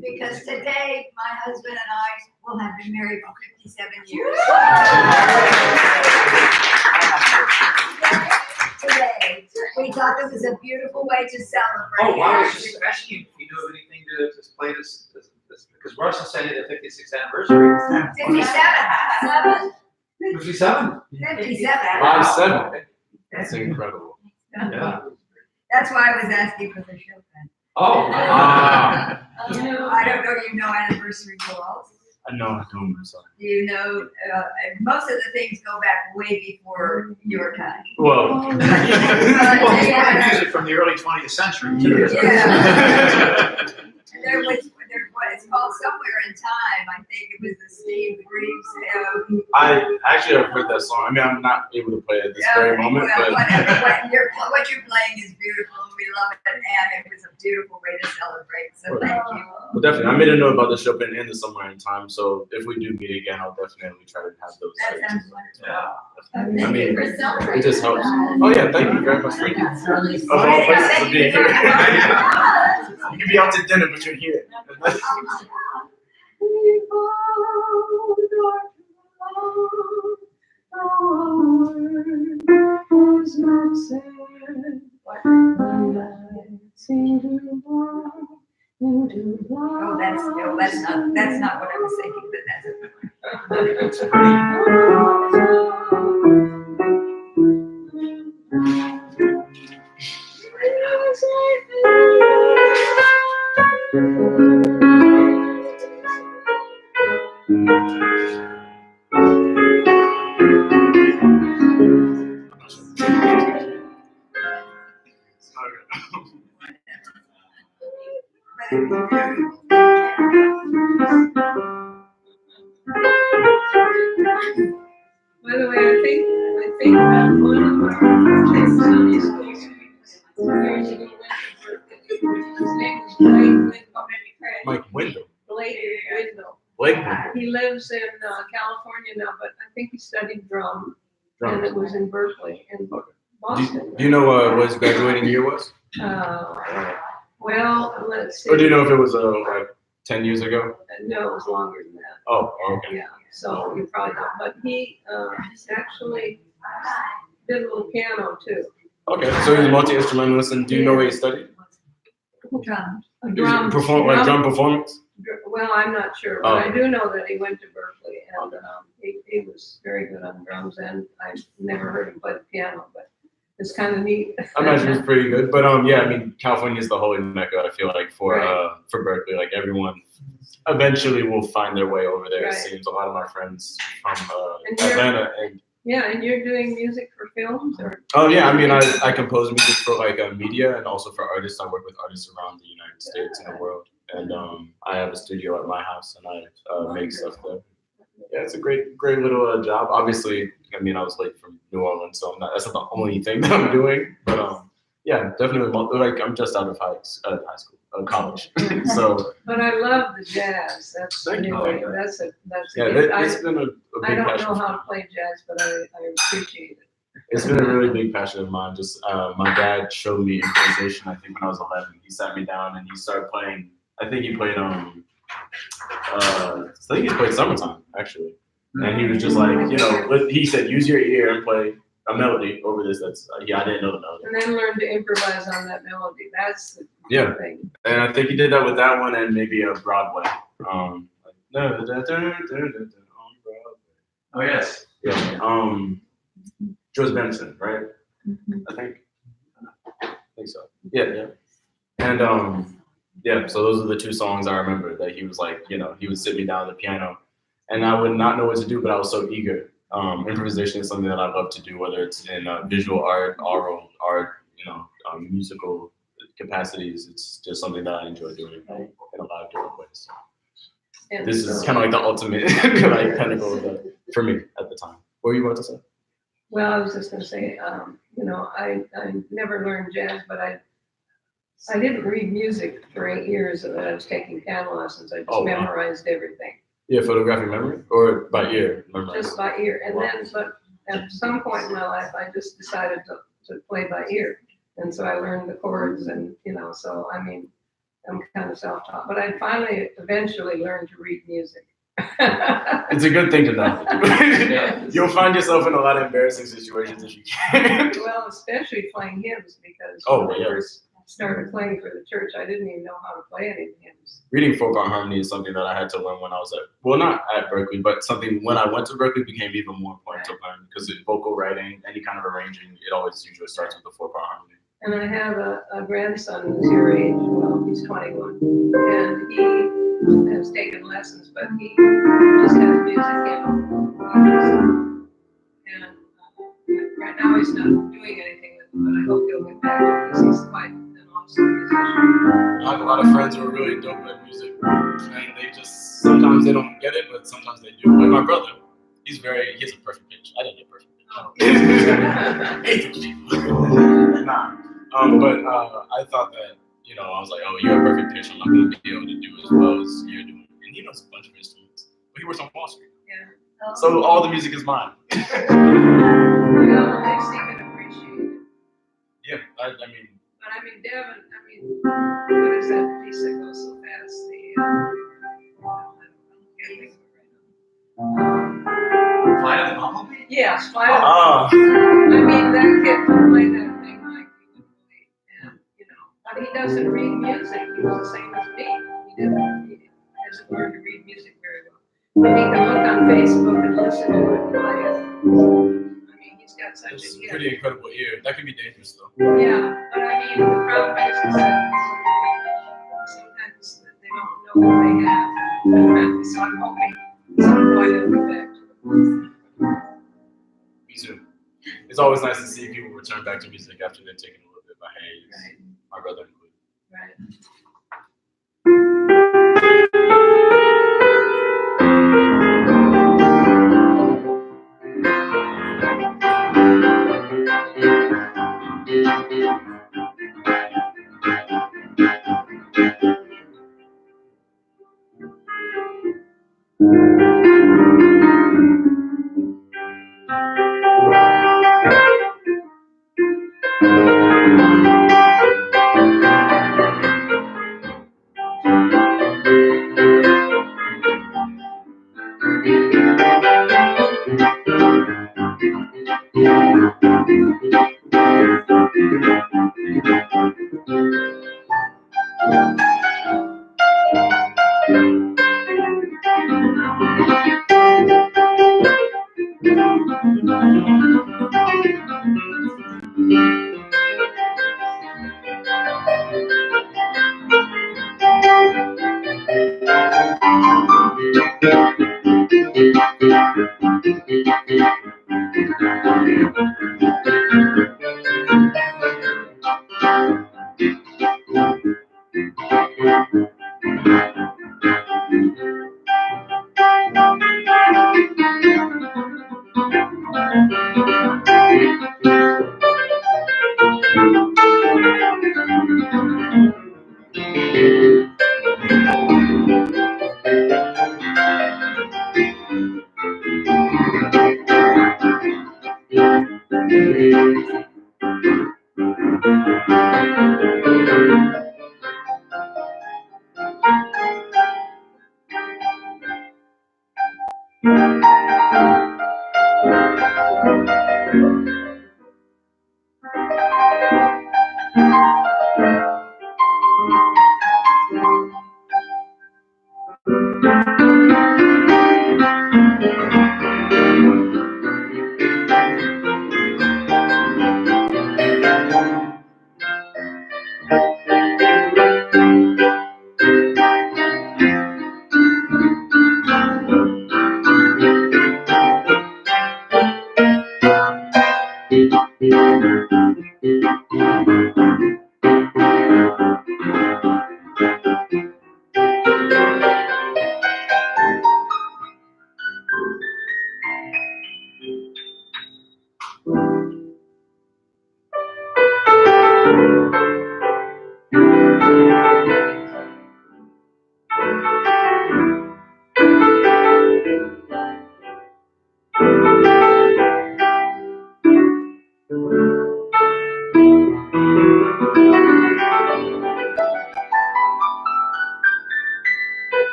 Because today, my husband and I will have been married for 57 years. Today, we thought it was a beautiful way to celebrate. Oh, wow, I was just asking if you knew of anything to play this, because we're also celebrating the 56th anniversary. 57. 57? 57. 5-7. That's incredible. Yeah. That's why I was asking for the Chopin. Oh, Ah, I don't know, you know anniversary balls? I know, I don't. I'm sorry. You know, most of the things go back way before your time. Well. Well, it's music from the early 20th century, too. Yeah. It's called Somewhere in Time. I think it was the Steve Reeves. I actually have heard that song. I mean, I'm not able to play it at this very moment, well, but whatever. What you're playing is beautiful, and we love it, and it was a beautiful way to celebrate. So thank you. well, definitely. I made a note about the Chopin and the Somewhere in Time. So if we do meet again, I'll definitely try to have those. That sounds things. wonderful. yeah. I Thank mean, you for celebrating. it just helps. that. Oh yeah, thank you very much. Thank you. That's really Of all sweet. places to Thank be you here. very much. You can be out to dinner, but you're here. Oh, that's not what I was thinking, but that's it. By the way, I think one of our Sunday school students years ago went to Berkeley. His name was Blake Windle. Mike Wendell. Blake Windle. Blake Wendell. He lives in California now, but I think he studied drum, and Drums. it was in Berkeley, in Boston. Do you know what his graduating year was? Well, let's see. Or do you know if it was like 10 years ago? No, it was longer than that. Oh, okay. Yeah, so you probably don't. But he actually did a little piano too. Okay, so he's a multi-instrumentalist, and do you know where he studied? Drums. Drum. Drum performance? Well, I'm not sure, but I do know that he went to Berkeley, and he was very good on drums, and I never heard him play the piano, but it's kind of neat. I imagine it's pretty good, but yeah, I mean, California is the holy mecca. I feel like for Berkeley, like everyone eventually will find their way over there. Right. It seems a lot of my friends from And you're- Atlanta and Yeah, and you're doing music for films, or? oh yeah, I mean, I compose music for like media and also for artists. I work with artists around the United States and the world, and I have a studio at my house, and I make stuff there. Yeah, it's a great little job. Obviously, I mean, I was late from New Orleans, so that's not the only thing that I'm doing. But yeah, definitely. Like I'm just out of college, so But I love the jazz. That's Thank you. really, that's a yeah, gift. it's been a I big don't passion. know how to play jazz, but I appreciate it. It's been a really big passion of mine. Just my dad showed me improvisation. I think when I was 11, he sat me down and he started playing. I think he played Summertime actually, and he was just like, he said, use your ear and play a melody over this. That's I didn't know the melody. And then learn to improvise on that melody. That's the Yeah. thing. And I think he did that with that one and maybe a Broadway. Oh, yes. Yeah. George Benson, right? I think so. Yeah. And yeah, so those are the two songs I remember that he was like, he would sit me down at the piano and I would not know what to do, but I was so eager. Improvisation is something that I love to do, whether it's in visual art, oral art, musical capacities. It's just something that I enjoy doing in a lot of different ways. And This is so- kind of like the ultimate pinnacle of that for me at the time. What were you about to say? Well, I was just gonna say, I never learned jazz, but I didn't read music for 8 years that I was taking piano lessons. I just Oh, wow. memorized everything, Yeah, photographic memory or by ear memory? just by ear. And Wow. then, but at some point in my life, I just decided to play by ear. And so I learned the chords and, so I mean, I'm kind of self-taught, but I finally eventually learned to read music. It's a good thing to know. Yeah. You'll find yourself in a lot of embarrassing situations if you can. Well, especially playing hymns, because Oh, when I yeah. first started playing for the church, I didn't even know how to play any hymns. Reading folk art harmony is something that I had to learn when I was not at Berkeley, but something when I went to Berkeley became even more important to learn because vocal writing, any kind of arranging, it always usually starts with the folk art harmony. And I have a grandson who's your age, well, he's 21, and he has taken lessons, but he just has music in him. And right now he's not doing anything with it, but I hope he'll get back to it because he's quite an awesome musician. I have a lot of friends who are really dope at music, and they just sometimes they don't get it, but sometimes they do. Like my brother, he has a perfect pitch. I didn't get perfect pitch. Oh. Hate those people. Nah. But I thought that, I was like, oh, you have perfect pitch. I'm not going to be able to do as well as you're doing. And he knows a bunch of instruments, but he works on Wall Street. Yeah. So all the music is mine. Well, at least he can appreciate it. Yeah, I mean. But I mean, Devin, what is that piece that goes so fast? Flight of the Bumblebee? Yes, Flight of the Ah. I mean, that kid can play that thing like you would believe. And, but he doesn't read music. He was the same as me. He hasn't learned to read music very well. But he can look on Facebook and listen to it and play it. I mean, he's got such It's a a gift. pretty incredible ear. That can be dangerous though. Yeah, but I mean, the problem is that sometimes they don't know what they have. So I'm hoping some point it'll get back to them. Me too. It's always nice to see people return back to music after they're taken a little bit by haze. Right. My brother included. Right.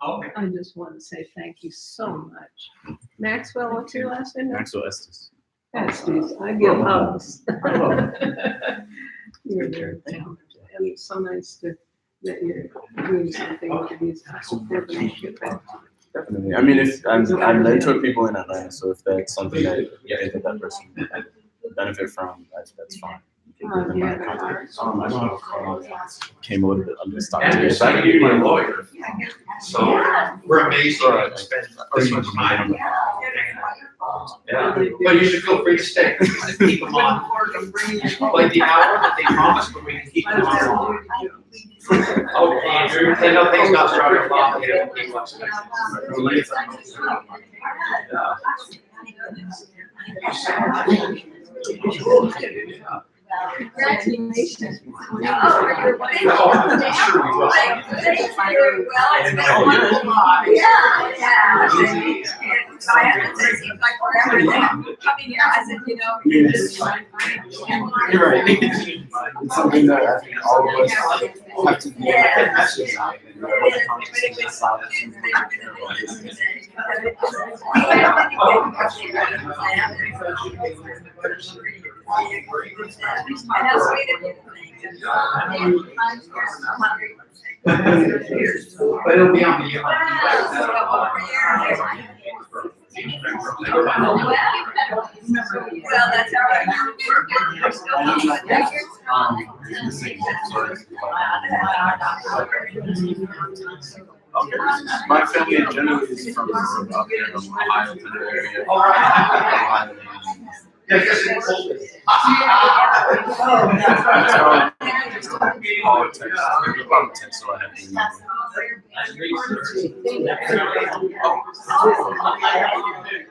Okay. I just want to say thank you so much. Maxwell, what's your last name? Maxwell Estes. Estes, I give hugs. You're very talented, and it's so nice that you're doing something with these. I hope never make it back. Definitely. I mean, if I mentor people in Atlanta, so if that's something that you think that person would benefit from, that's fine. You can give them my contact. I don't have a car. Came a little bit understaffed. So I can give you my lawyer. So we're amazed that you spend this much time. Yeah, but you should feel free to stay. Keep them on. Like the hour that they promised, but we can keep them on. Okay, I know things got started a lot later than people expected. Congratulations. Oh, thank you. Thank you. Well, it's been a wonderful life. Yeah. So I have to say, it seems like forever now. Coming here, I said, you know, You're right. It's something that I think all of us have to be exercising. And how sweet of you. But it'll be on the year. Well, that's all right. My family generally is from up here, from Ohio, to the area. Yeah, I guess it's cold. Politics, so I have to remember.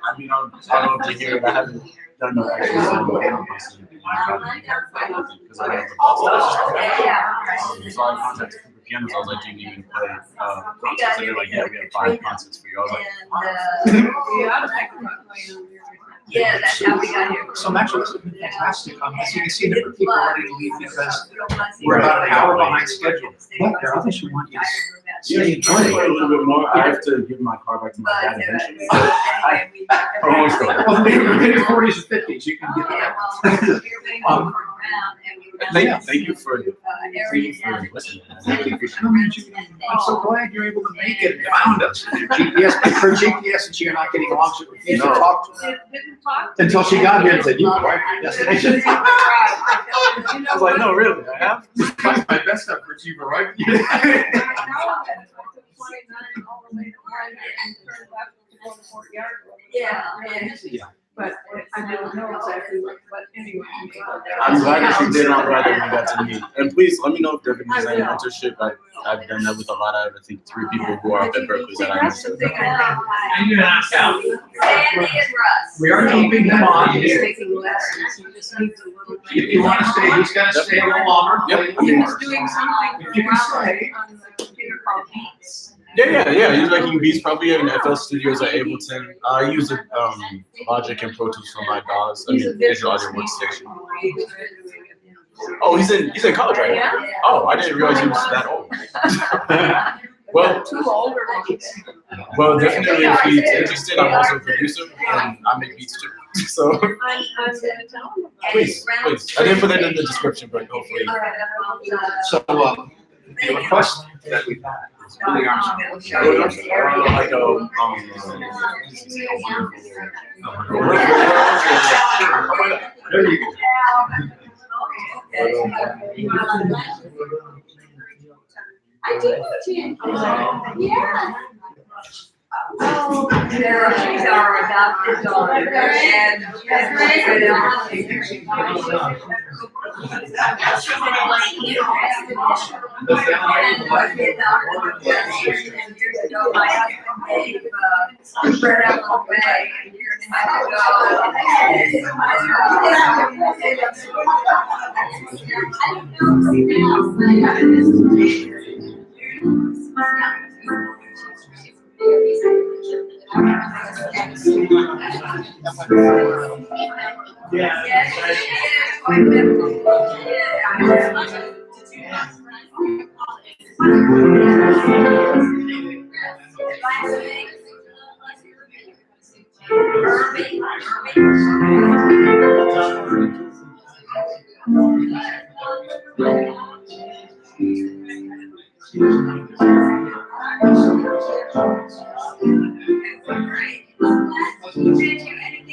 I mean, I'll love to hear it. I haven't done no actual because I have the so I contacted the pianists. I was like, do you need me to play concerts? And they're like, yeah, we have 5 concerts for you. I was like, Yeah, that's how we got here. So actually, this has been fantastic. As you can see, there are people ready to leave because we're about an hour behind schedule. But there are others who want you to stay and play play. a little bit more. I have to give my car back to my dad eventually. Almost well, maybe in the 40s and 50s, you can get that. Thank you for listening. Thank you for coming. I'm so glad you're able to make it and found us. GPS, her GPS, and you're not getting along, she refused to talk to her until she got here and said, "You arrived at your destination." I was like, no, really, I have. My best efforts, you've arrived. turn left before the courtyard. Yeah, Really easy. But I didn't know exactly what, but anyway. I'm glad that you did. I'm glad that we got to meet. And please let me know if there can be any mentorship. I've done that with a lot of, I think, 3 people who are up at Berkeley that I That's the know. thing I And you asked out. Sandy and Russ. We are keeping him on He's here. taking lessons, he just needs a little. If you want to stay, he's gonna stay a little longer. Yep. He was doing something If you can stay. on the computer called Beats. Yeah. He's making beats probably in FL Studios at Ableton. I use Logic and Pro Tools for my DAWs. I mean, Visual Audio Workstation. Oh, he's in college right now. Oh, I didn't realize he was that old. Well, Two older ones. well, definitely if he's interested, I'm also a producer and I make beats too. So I'm gonna tell him. please. I didn't put that in the description, but hopefully. So, the request that we've had is really Like There you go. I do know Jan. Yeah. Oh, She's our adopted daughter, and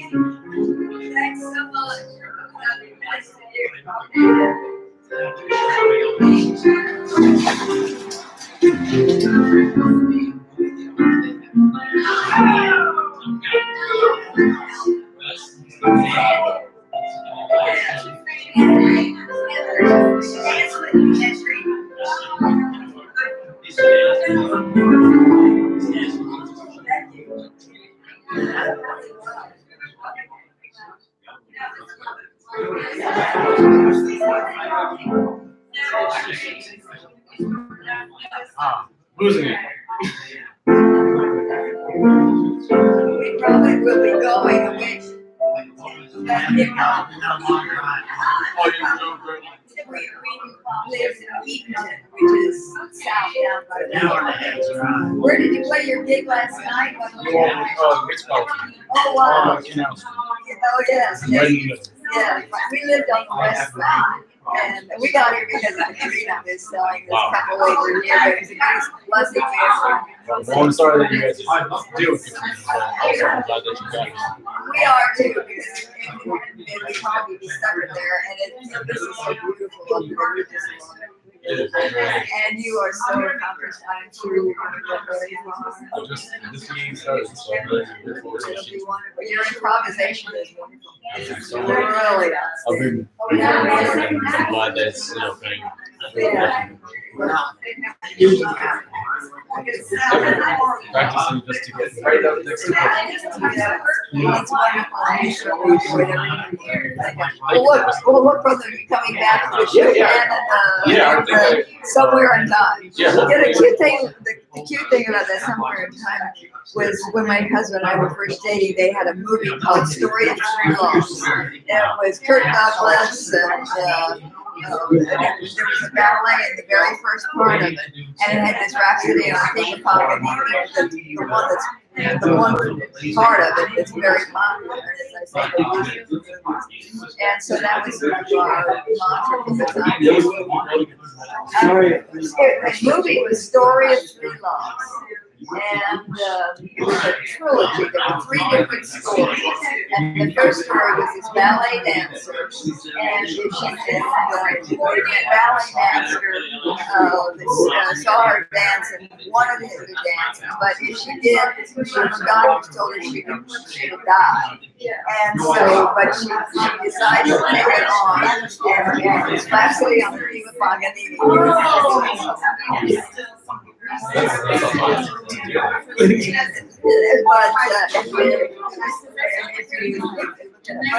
Thanks so much. Nice to Losing it. We probably will be going, which we live in Eaton, which is south down by the. Where did you play your gig last night? Oh, wow. Oh, yes. Yeah, we lived on the west side, and we got here because of Katrina was selling this couple over here, but it was a good blessing to Well, I'm sorry that you guys had to deal with it, but also I'm glad that you got it. We are too, because we probably be stuck there, and this is so beautiful up there, we just love it. It is. And you are so accomplished, I'm sure you're gonna go very far. I just getting started, so I'm really looking forward to It'll it. be wonderful. Your improvisation is wonderful. Thanks so much. Really I've outstanding. been I'm glad that it's paying. Practicing just to get right up next to it. It's wonderful. I'm sure we do it every year. We'll look for them coming back to the show Yeah, I think somewhere in time. Yeah, The cute thing, the cute thing about that somewhere in time was when my husband and I were first dating, they had a movie called Story of Three Loves. It was Kirk Douglas and there was a ballet in the very first part of it, and it had this Rhapsody on Think Pop, and the one part of it that's very popular, as I said. And so that was our mantra for the time. The movie was Story of Three Loves. And it was a trilogy. There were 3 different stories. And the first story was this ballet dancer. And she said the ballet dancer saw her dance and wanted her to dance. But if she did, her doctor told her she would die. And so, but she decided to take it on. And especially on the Paganini. But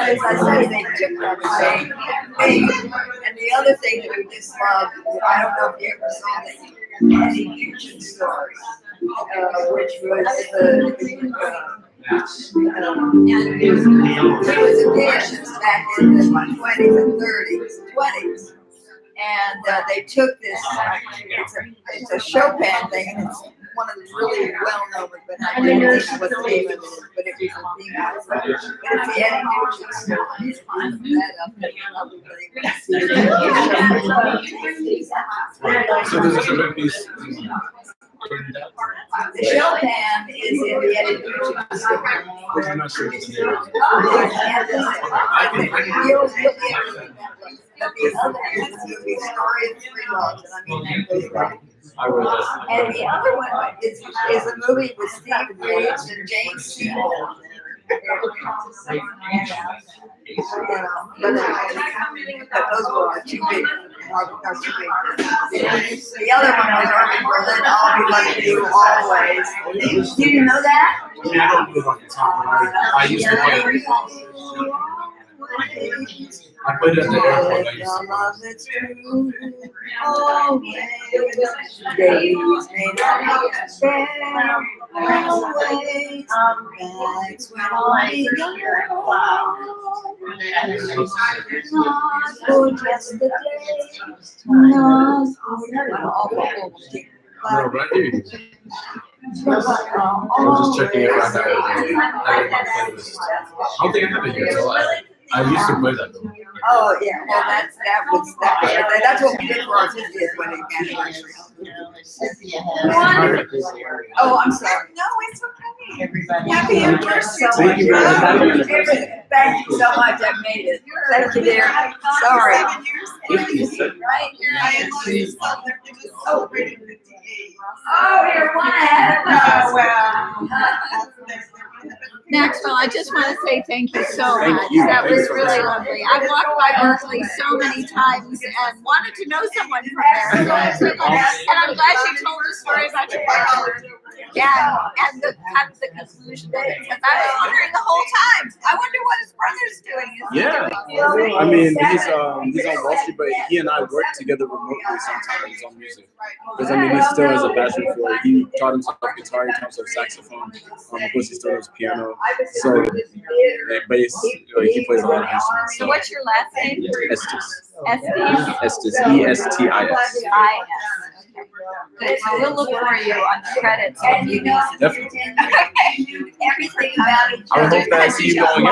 as I said, they took that away. And the other thing that we just loved, I don't know if you ever saw the Eddie Nugent story, which was he was a pianist back in the 20s and 30s. And they took this, it's a Chopin thing, and it's one of the really well-known, but I didn't think what the name of it is, but it was a theme. But it's the Eddie Nugent story. So there's a Chopin piece. The Chopin is in the Eddie Nugent story. I'm not sure what the name is. But the other is the story of 3 loves, and I mean that goes back. And the other one is a movie with Steve Reeves and Jane Seymour. But those were our 2 big. The other one was Irving Berlin. I'll be loving you always. Did you know that? I mean, I don't know off the top, but I used to play. I played it at the airport. I used to. Love that's true, always. Days may not spend, always. That's when I'll be gone. Not for just the day, not for No, right here. I was just checking if I had it. I don't think I have it here. So I used to play that though. Oh yeah, well that was what we did for our 50th wedding anniversary. Oh, I'm sorry. No, it's okay. Everybody. Happy anniversary. Thank you very much. Thank you so much. I made it. Thank you, dear. Sorry. 7 years. Right here, I am celebrating 58. Oh, you're one ahead of us. Maxwell, I just want to say thank you so Thank much. you. That was Thanks so really much. lovely. I've walked by Berkeley so many times and wanted to know someone from there. And I'm glad you told the story about your brother. And the kind of the conclusion of it. Because I was wondering the whole time. I wonder what his brother's doing. Is he Yeah. doing I mean, he's on Wall Street, but he and I work together remotely sometimes on music. Because I mean, he still has a passion for it. He taught himself guitar, he taught himself saxophone. Of course, he still knows piano. So, bass, he plays a lot of instruments. So what's your last name? Estes. Estes? Estes, ESTIS. I-S. Good. So we'll look for you on the credits. And you know, Definitely. everything about each I would other. hope that I see you going in.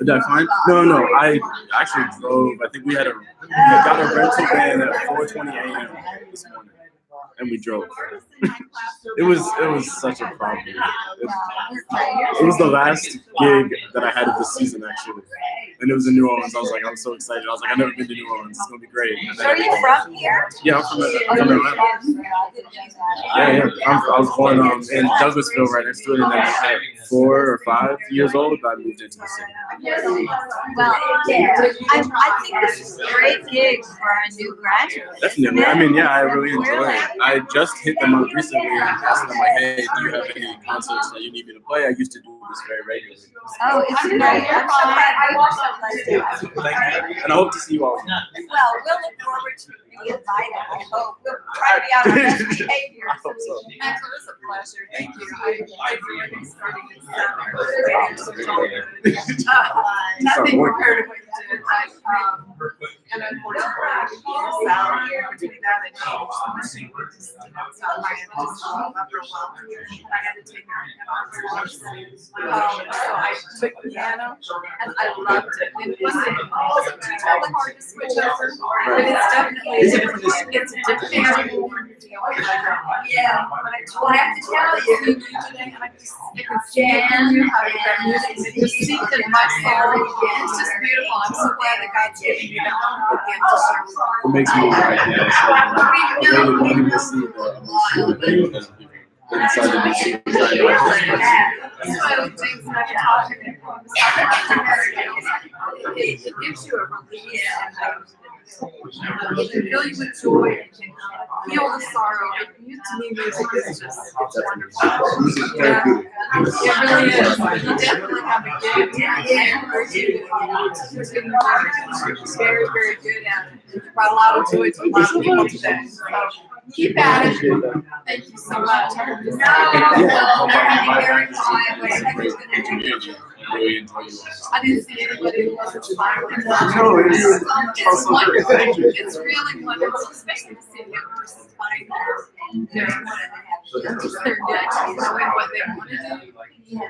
Is that fine? No. I actually drove. I think we got a rental van at 4:20 a.m. this morning, and we drove. It was such a problem. It was the last gig that I had of the season actually, and it was in New Orleans. I was so excited. I was I've never been to New Orleans. It's gonna be great. And So are you from here? Yeah, I'm from Atlanta. Yeah. I was born in Douglasville, right next to it, and then at 4 or 5 years old, I moved into the city. Well, I think this is a great gig for a new graduate. Definitely. I mean, yeah, I really enjoy it. I just hit them up recently and asked them, hey, do you have any concerts that you need me to play? I used to do this very regularly. Oh, it's great. I'm so glad I watched that. Thank you. And I hope to see you all. Well, we'll look forward to being invited. I hope we'll try to be on our best behavior. I hope so. Maxwell, it was a pleasure. Thank you. I've already started this summer. Nothing compared to what you did. And unfortunately, salary to do that. And she was not my job after a while. And I had to take her so I took piano and I loved it. And it wasn't too terribly hard to switch over, but it's definitely it's a different animal. Yeah, well, I have to tell you today, and I can stand how to get music. It just seeped in my soul. It's just beautiful. I'm so glad that God's giving you that gift to serve. It makes me really see the emotion inside the music. That's one of the things that I've taught him. It gives you a release and you can fill you with joy. You can feel the sorrow. To me, music is just wonderful. Yeah, it really is. You definitely have a gift. I encourage you to be very, very good at it. You brought a lot of joy to a lot of people today. So keep at it. Thank you so much. Really enjoy you. I didn't see anybody who wasn't smiling. No, It's wonderful. It's really wonderful, especially to see the young person find their niche, knowing what they want to do.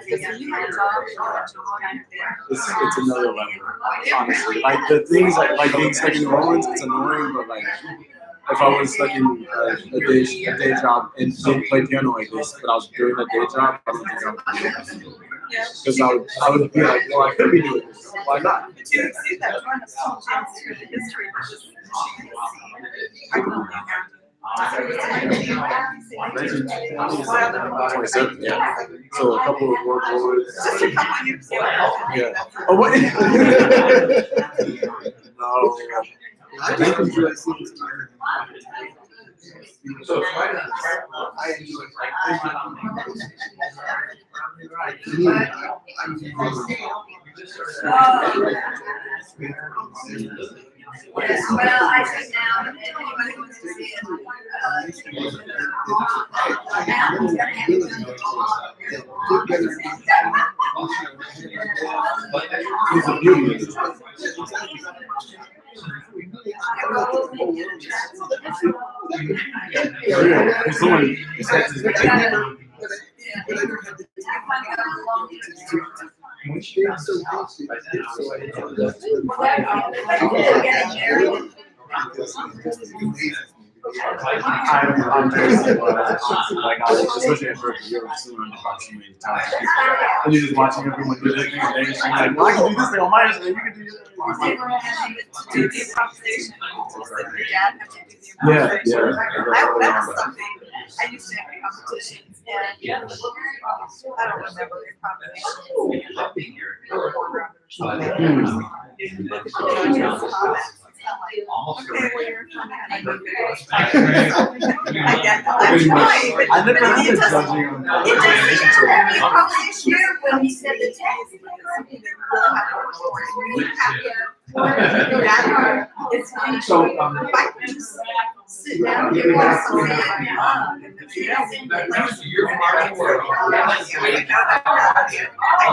Because when you have a job, you have a job. It's another level, honestly. Like the things like being stuck in New Orleans, it's annoying, but like if I was stuck in a day job and didn't play piano like this, but I was doing a day job, I don't think I would be able to do it. Because I would be like, well, I could be doing this. Why not? But you see that kind of chance through the history of this. I will be happy. 27, yeah. So a couple of work boards. Just a couple years ago. Yeah. Oh, what? No. I think I'm doing So it's right on track. I enjoy Yes, well, I sit down and anybody wants to see it. He's a beauty. I'm crazy like especially at first you're assuming about so many times. And you're just watching everyone do their thing and they're just like, well, I can do this thing on my end, you can do this. To do the improvisation. Your dad had to do the Yeah, improvisation. yeah. That was something. I used to have competitions and I don't remember the improvisation. Okay, well, you're funny. I get that. That's right. But I never it had doesn't- judging on It doesn't probably share when he said the text. Something that really happened before. You have to go that hard. It's fine. So, If I could just sit down and watch something and love and the music, like, I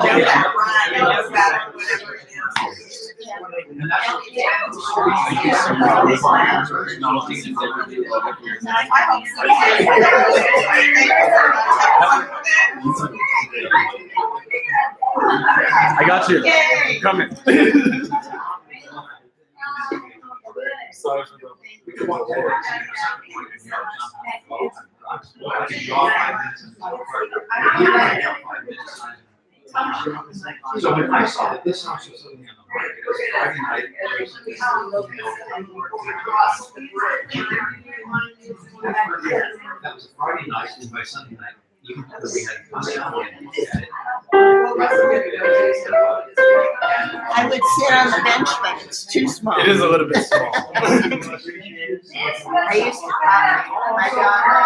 know that rhyme, I know that whatever it is. I got you. Coming. Sorry for the. So when I saw that this house was sitting on the market, it was Friday night. That was a Friday night, and by Sunday night, even though we had come down and looked at it. I would sit on the bench, but it's too small. It is a little bit small. I used to buy my daughter.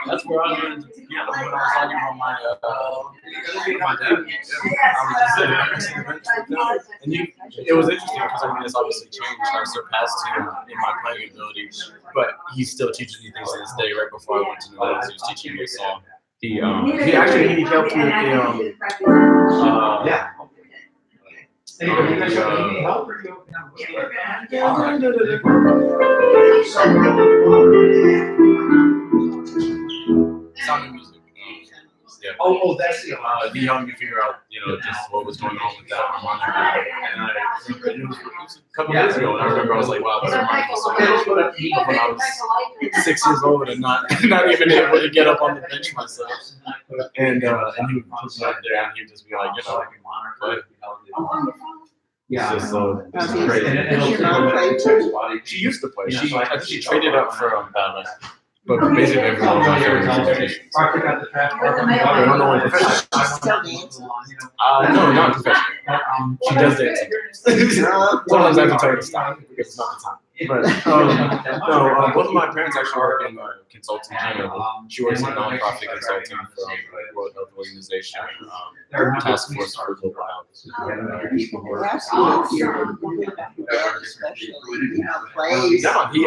That's where I learned piano when I was talking about my dad. Yeah. I was just sitting next to the bench with him. And it was interesting because I mean it's obviously changed. I surpassed him in my playing ability, but he still teaches me things to this day. Right before I went to New Orleans, he was teaching me a song. He helped me. Anybody, you guys need any help or you? Sound of music. Yeah. Oh, that's the. He helped me figure out, just what was going on with that harmonica. And I remember it was a couple days ago, and I remember I was like, wow, this harmonica is so good. When I was 6 years old and not even able to get up on the bench myself. And he would put me up there and he'd just be like, play. Yeah. It's just so It's crazy. Does your mom play too? She used to play. She traded up for ballet. But basically, everyone was my favorite musician. Park it at the track. I don't know what profession. Still dancing? No, not professional. She does dance. Sometimes I have to tell her to stop because it's not the time. But no, both of my parents actually work in consulting. She works in nonprofit consulting for the World Health Organization, Task Force for Global Health. Plays. Yeah, he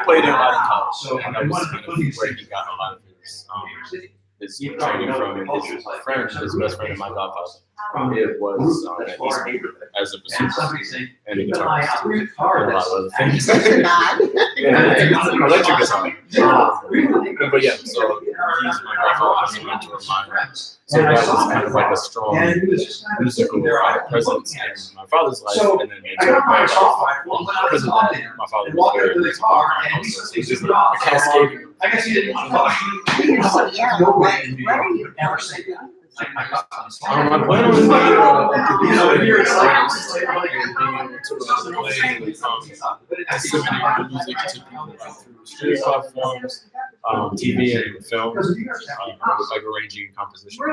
played in Latin college, and that was kind of where he got a lot of his training from. And his friend, his best friend, and my godfather, it was at Eastman as a bassoonist and a guitarist and a lot of other things. Yeah, it's an electric guitar. But yeah, so he's my godfather as a mentor of mine. So that was kind of like a strong musical presence in my father's life, and then into my life. Because of that, my father was very musical. So it's just a cascading. I guess you didn't want to talk. So, yeah, what are you? My plan was to be a producer and being able to disseminate music to people through streaming platforms, TV and film, like arranging composition.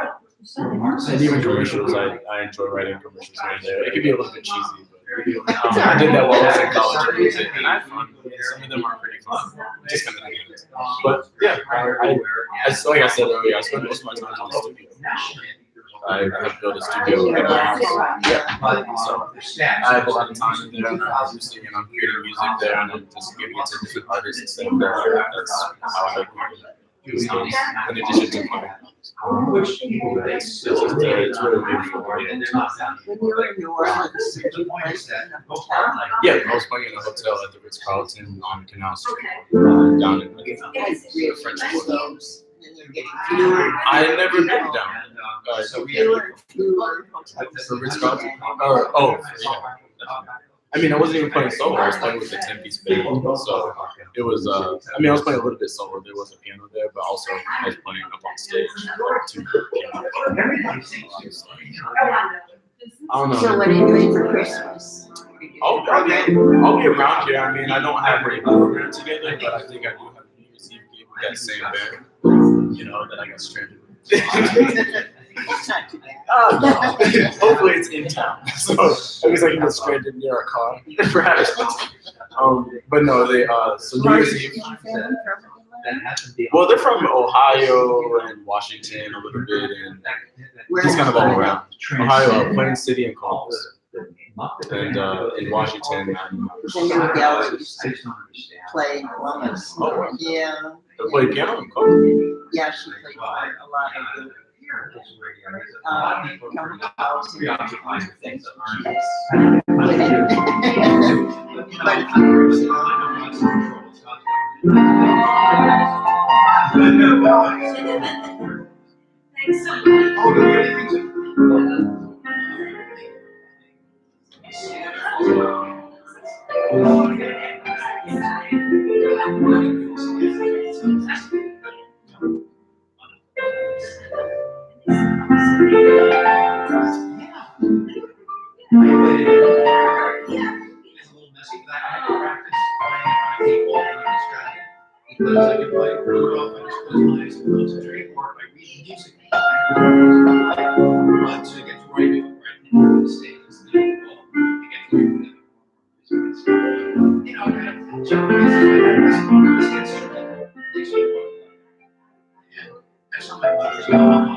And even commercials, I enjoy writing commercials here and there. It can be a little bit cheesy, but I did that while I was in college and I had fun. Some of them are pretty fun, just kind of games. But yeah, like I said earlier, I spend most of my time in the studio. I have built a studio in my house. So I have a lot of time in there. I'm producing and I'm creating music there, and I'm just giving it to different artists and stuff. That's how I like it. In addition to playing. It's really beautiful. When you were in New Orleans, did you play in a hotel? Yeah, I was playing in a hotel at the Ritz-Carlton on Canal Street, down in the French Quarter. I never been down. Fewer hotels. For Ritz-Carlton? Yeah. I mean, I wasn't even playing solo. I was playing with the 10-piece band. So it was, I was playing a little bit solo. There was a piano there, but also I was playing up on stage. Two pianos. I don't know. So what are you doing for Christmas? I'll be around here. I mean, I don't have a program together, but I think I do have a New Year's Eve gig with that same band, that I got stranded with. It's not too bad. No. Hopefully it's in town. So at least I can get stranded near a car. Perhaps. But no, so New Year's Eve. Well, they're from Ohio and Washington a little bit, and just kind of all around. Ohio, Plain City, and Columbus. And in Washington, Then your gal used to play in Columbus. Oh, Yeah. they play piano in Columbus. Yeah, she played for a lot of the county house. Because I can play really well and close my eyes and concentrate more by reading music. But to get to where I do it right now, the state is the goal. To get to where that's how my mother's going.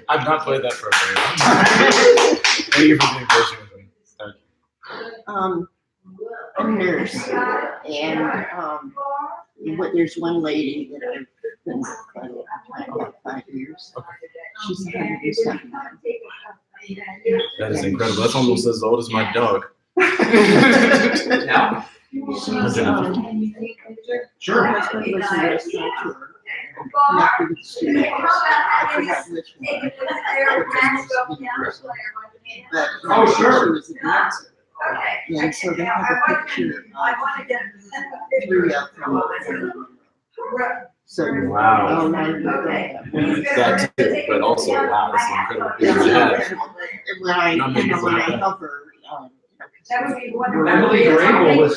I've not played that for a very long time. Thank you for being patient with me. Thank you. I'm a nurse, and there's one lady that I've been with quite a long time, about 5 years. She's 107. That is incredible. That's almost as old as my dog. Now, She's, sure. her husband was a restaurateur, connected with students. I forgot which one. But Oh, sure. she was a dancer. And so they have a picture of 3 of them. So, Wow. oh, no, That too, but also, wow, that's an incredible picture you have. when I help her, Emily Grable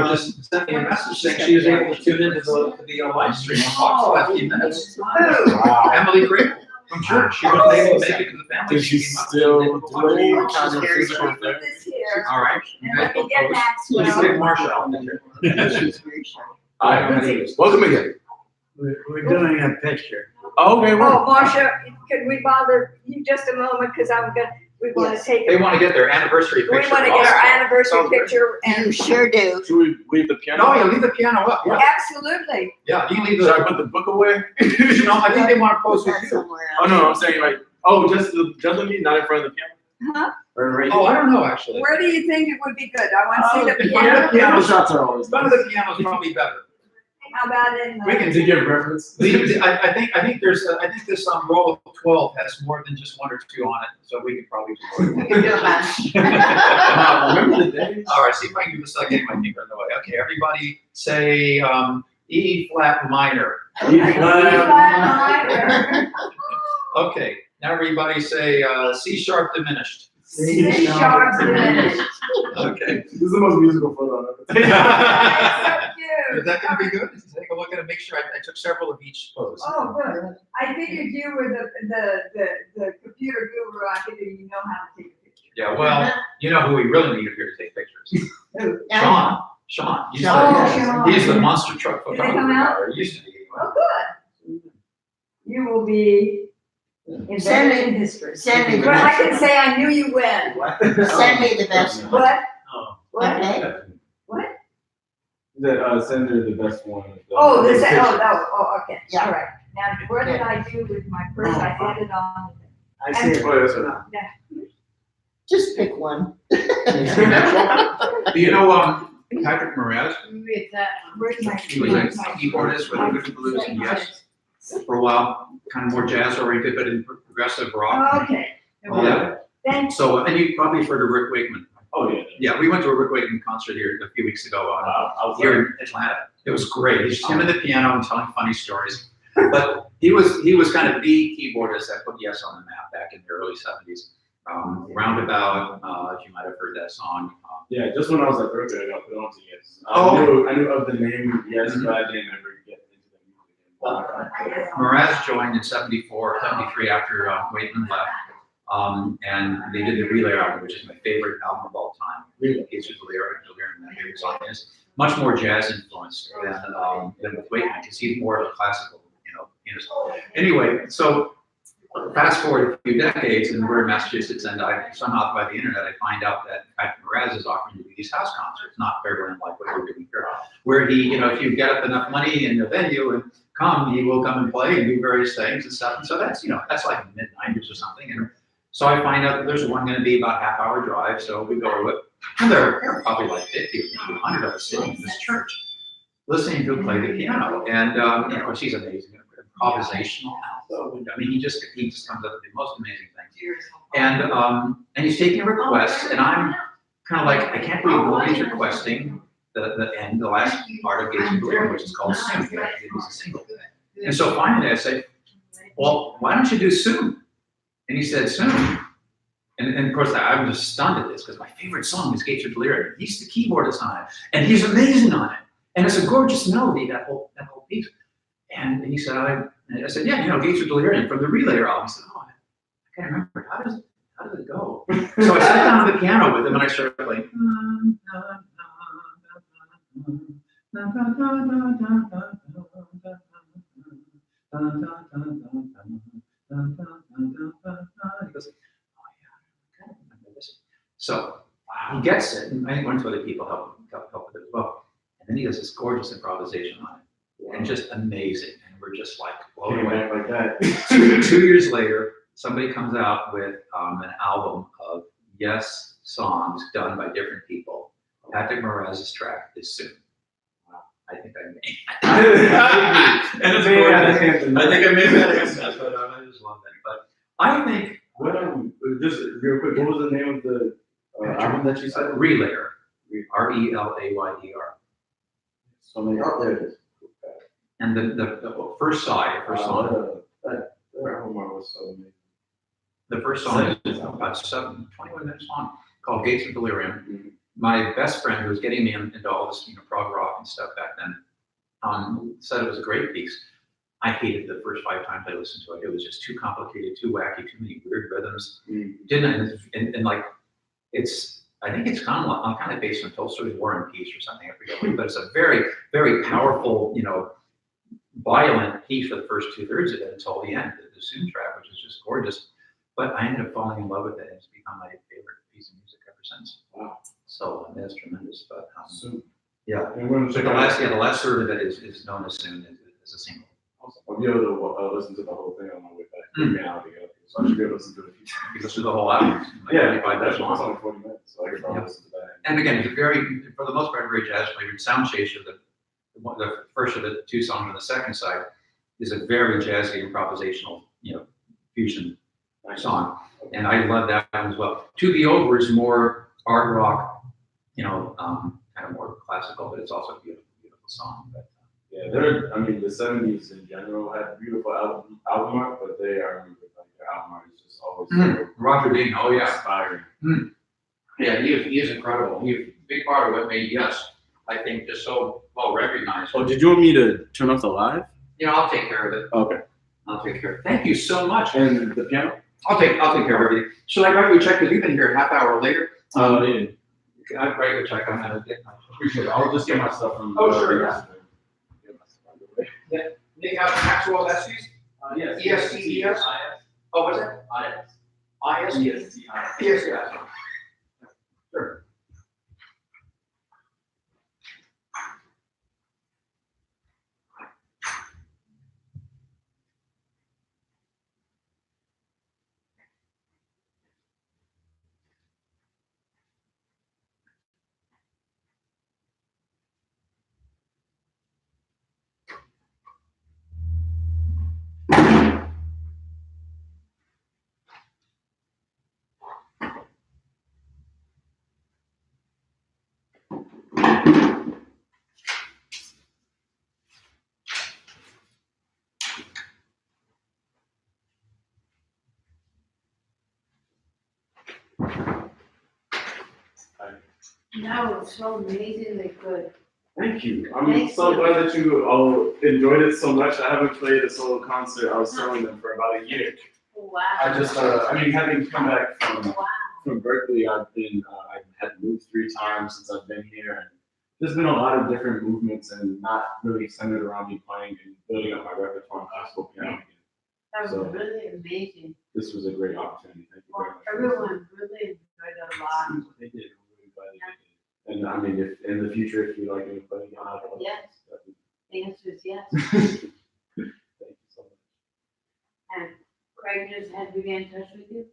just sent me a message saying she was able to tune into the live stream and watch the last few minutes. Wow. Emily Grable from church. She was able to make it to the family. Does she came up still and do any kind of physical therapy? All right. You pick Marsha out there. she's very shy. I don't know. Welcome again. We're doing a picture. Okay, Oh, well. Marcia, could we bother you just a moment, because we want to take. They want to get their anniversary We picture. want to get our anniversary Sounds good. picture, and You sure do. Should we leave the piano? No, you leave the piano up. Yeah, absolutely. yeah. You leave Should I the. put the book away? No, I think they want to pose with Put that you. somewhere Oh, else. no, I'm saying like, oh, just with me, not in front of the piano? Huh? Or right Oh, I don't know actually. Where do you think it would be good? I want to see the In front of the piano. piano. shots are always Front of the piano is probably better. How about in the? We can To give reference. I think there's I think this roll of 12 has more than just 1 or 2 on it, so we could probably do We can do a bunch. Remember the days? All right, see if I can do this. Getting my finger in the way. Okay, everybody say E flat minor. Okay, now everybody say C sharp diminished. C sharp diminished. Okay. This is the most musical photo I've ever That's so Is cute. that gonna be good? Take a look at it. Make sure I took several of each pose. Oh, good. I figured you were the computer guru. I figured you know how to take a picture. Yeah, well, you know who we really need here to take pictures. Sean. He's Sean. he's the monster truck Did they come photographer. out? Or used to be. Oh, good. You will be embedded in history. Send me the Well, I best. can say I knew you when. Send me the best one. What? Oh. What? Okay. What? That send her the best one. Oh, okay. Yeah. All right. Now, what did I do with my purse? I had it on. I see it. Oh, that's right. Yeah. Just pick one. Do you know Patrick Moraz? Where's my? He was a keyboardist with Good Blues and Yes for a while, kind of more jazz oriented, but in progressive rock. Okay. Yeah. Thanks. So, and you probably heard of Rick Wakeman. Oh, yeah. Yeah, we went to a Rick Wakeman concert here a few weeks ago here in Atlanta. It was great. He's just him and the piano and telling funny stories. But he was kind of the keyboardist that put Yes on the map back in the early 70s. Roundabout, if you might have heard that song. Yeah, just when I was at Berkeley, I got put on to Yes. Oh. I knew of the name Yes, but I didn't ever get into the music. Moraz joined in 74, 73 after Wakeman left. And they did the Relay album, which is my favorite album of all time. Really, it's just Delirium, my favorite song is much more jazz influenced than with Wakeman, because he's more of a classical, pianist. Anyway, so fast forward a few decades, and we're in Massachusetts, and I somehow by the internet I find out that Patrick Moraz is offering to do these house concerts, not very unlike what we're doing here, where he, if you get up enough money in the venue and come, he will come and play and do various things and stuff. And so that's that's like mid '90s or something. And so I find out that there's one going to be about a half-hour drive, so we go to it. And there are probably like 50 or maybe 100 of us sitting in this church, listening to him play the piano. And of course, he's amazing, improvisational alto. I mean, he just comes up with the most amazing things. And he's taking requests, and I'm kind of like, I can't believe nobody's requesting the last part of Gates of Delirium, which is called Soon. It was a single. And so finally I said, well, why don't you do Soon? And he said, Soon. And of course, I was just stunned at this because my favorite song is Gates of Delirium. He's the keyboardist on it, and he's amazing on it. And it's a gorgeous melody, that whole piece. And he said, I said, yeah, you know, Gates of Delirium from the Relayer album. He said, oh, I can't remember. How does it go? So I sat down at the piano with him and I started playing. He goes, so he gets it, and I think one or two other people help with it as well. And then he does this gorgeous improvisation on it, and just amazing. And we're just like blown away. Like that. 2 years later, somebody comes out with an album of Yes songs done by different people. Patrick Moraz's track is Soon. I think I made. And it's gorgeous. I think I made that accent, but I just love that. But I think. What just real quick, what was the name of the album that you said? Relayer. R-E-L-A-Y-E-R. So many out there. It is. And the first side, That album was so amazing. the first song is about 21 minutes long, called Gates of Delirium. Mm-hmm. My best friend, who was getting me into all this, prog rock and stuff back then, said it was a great piece. I hated the first 5 times I listened to it. It was just too complicated, too wacky, too many weird rhythms. And like, I think it's kind of based on Tolstoy's War and Peace or something. I forget, but it's a very, very powerful, violent piece for the first 2/3 of it until the end, the Soon track, which is just gorgeous. But I ended up falling in love with it, and it's become my favorite piece of music ever since. Wow! So that's tremendous. But yeah, the last third of it is known as Soon as a single. Awesome. I'll be able to listen to the whole thing on my way back. So I should be able to listen to it. You listen to the whole album. That's only 40 minutes, so I can probably listen to that. And again, it's for the most part, very jazz flavored. Sound Chaser, the first of the 2 songs on the second side, is a very jazzy improvisational, fusion song, and I love that one as well. To Be Over is more art rock, kind of more classical, but it's also a beautiful, beautiful song. But, yeah, the 70s in general had beautiful album art, but their album art is just always Roger Dean, oh yeah, inspiring. Yeah, he is incredible. He's a big part of what made Yes, I think, just so well recognized. Oh, did you want me to turn off the live? I'll take care of it. Okay. I'll take care of it. Thank you so much. And the piano? I'll take care of everything. Should I write you a check? Because you've been here a half hour later. Yeah. I'll write you a check on that. Appreciate it. I'll just get my stuff from. Oh, sure, yeah. Nick, Maxwell Estes? Yes. E-S-T-E-S? Oh, what's that? I-S? Yes, yes. Sure. No, it's so amazingly good. Thank you. I'm so glad that you all enjoyed it so much. I haven't played a solo concert. I was telling them for about a year. Wow. I just, having come back from Berkeley, I had moved 3 times since I've been here, and there's been a lot of different movements and not really centered around me playing and building up my repertoire on classical piano again. That was So, really amazing. This was a great opportunity. Thank you very much. Everyone really enjoyed it a lot. They did. I'm really glad they did. And if in the future, if you like me to play again, I'd love Yes. The answer is yes. Thank you so much. And Craig just had to get in touch with you?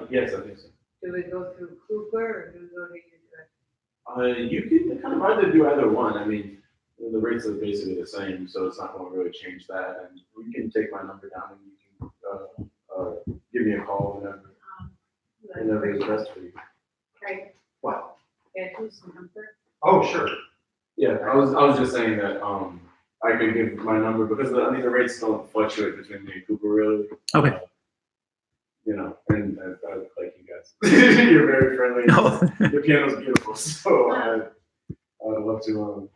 Yes, I think so. Do we go through Cooper or do we go to you? You can kind of either do either one. The rates are basically the same, so it's not going to really change that. And you can take my number down and you can give me a call whenever it's best for you. Craig? What? Get his number. Oh, sure. Yeah, I was just saying that I could give my number because the rates don't fluctuate between me and Cooper really. Okay. You know, and I like you guys. You're very friendly. No. Your piano's beautiful, so I would love to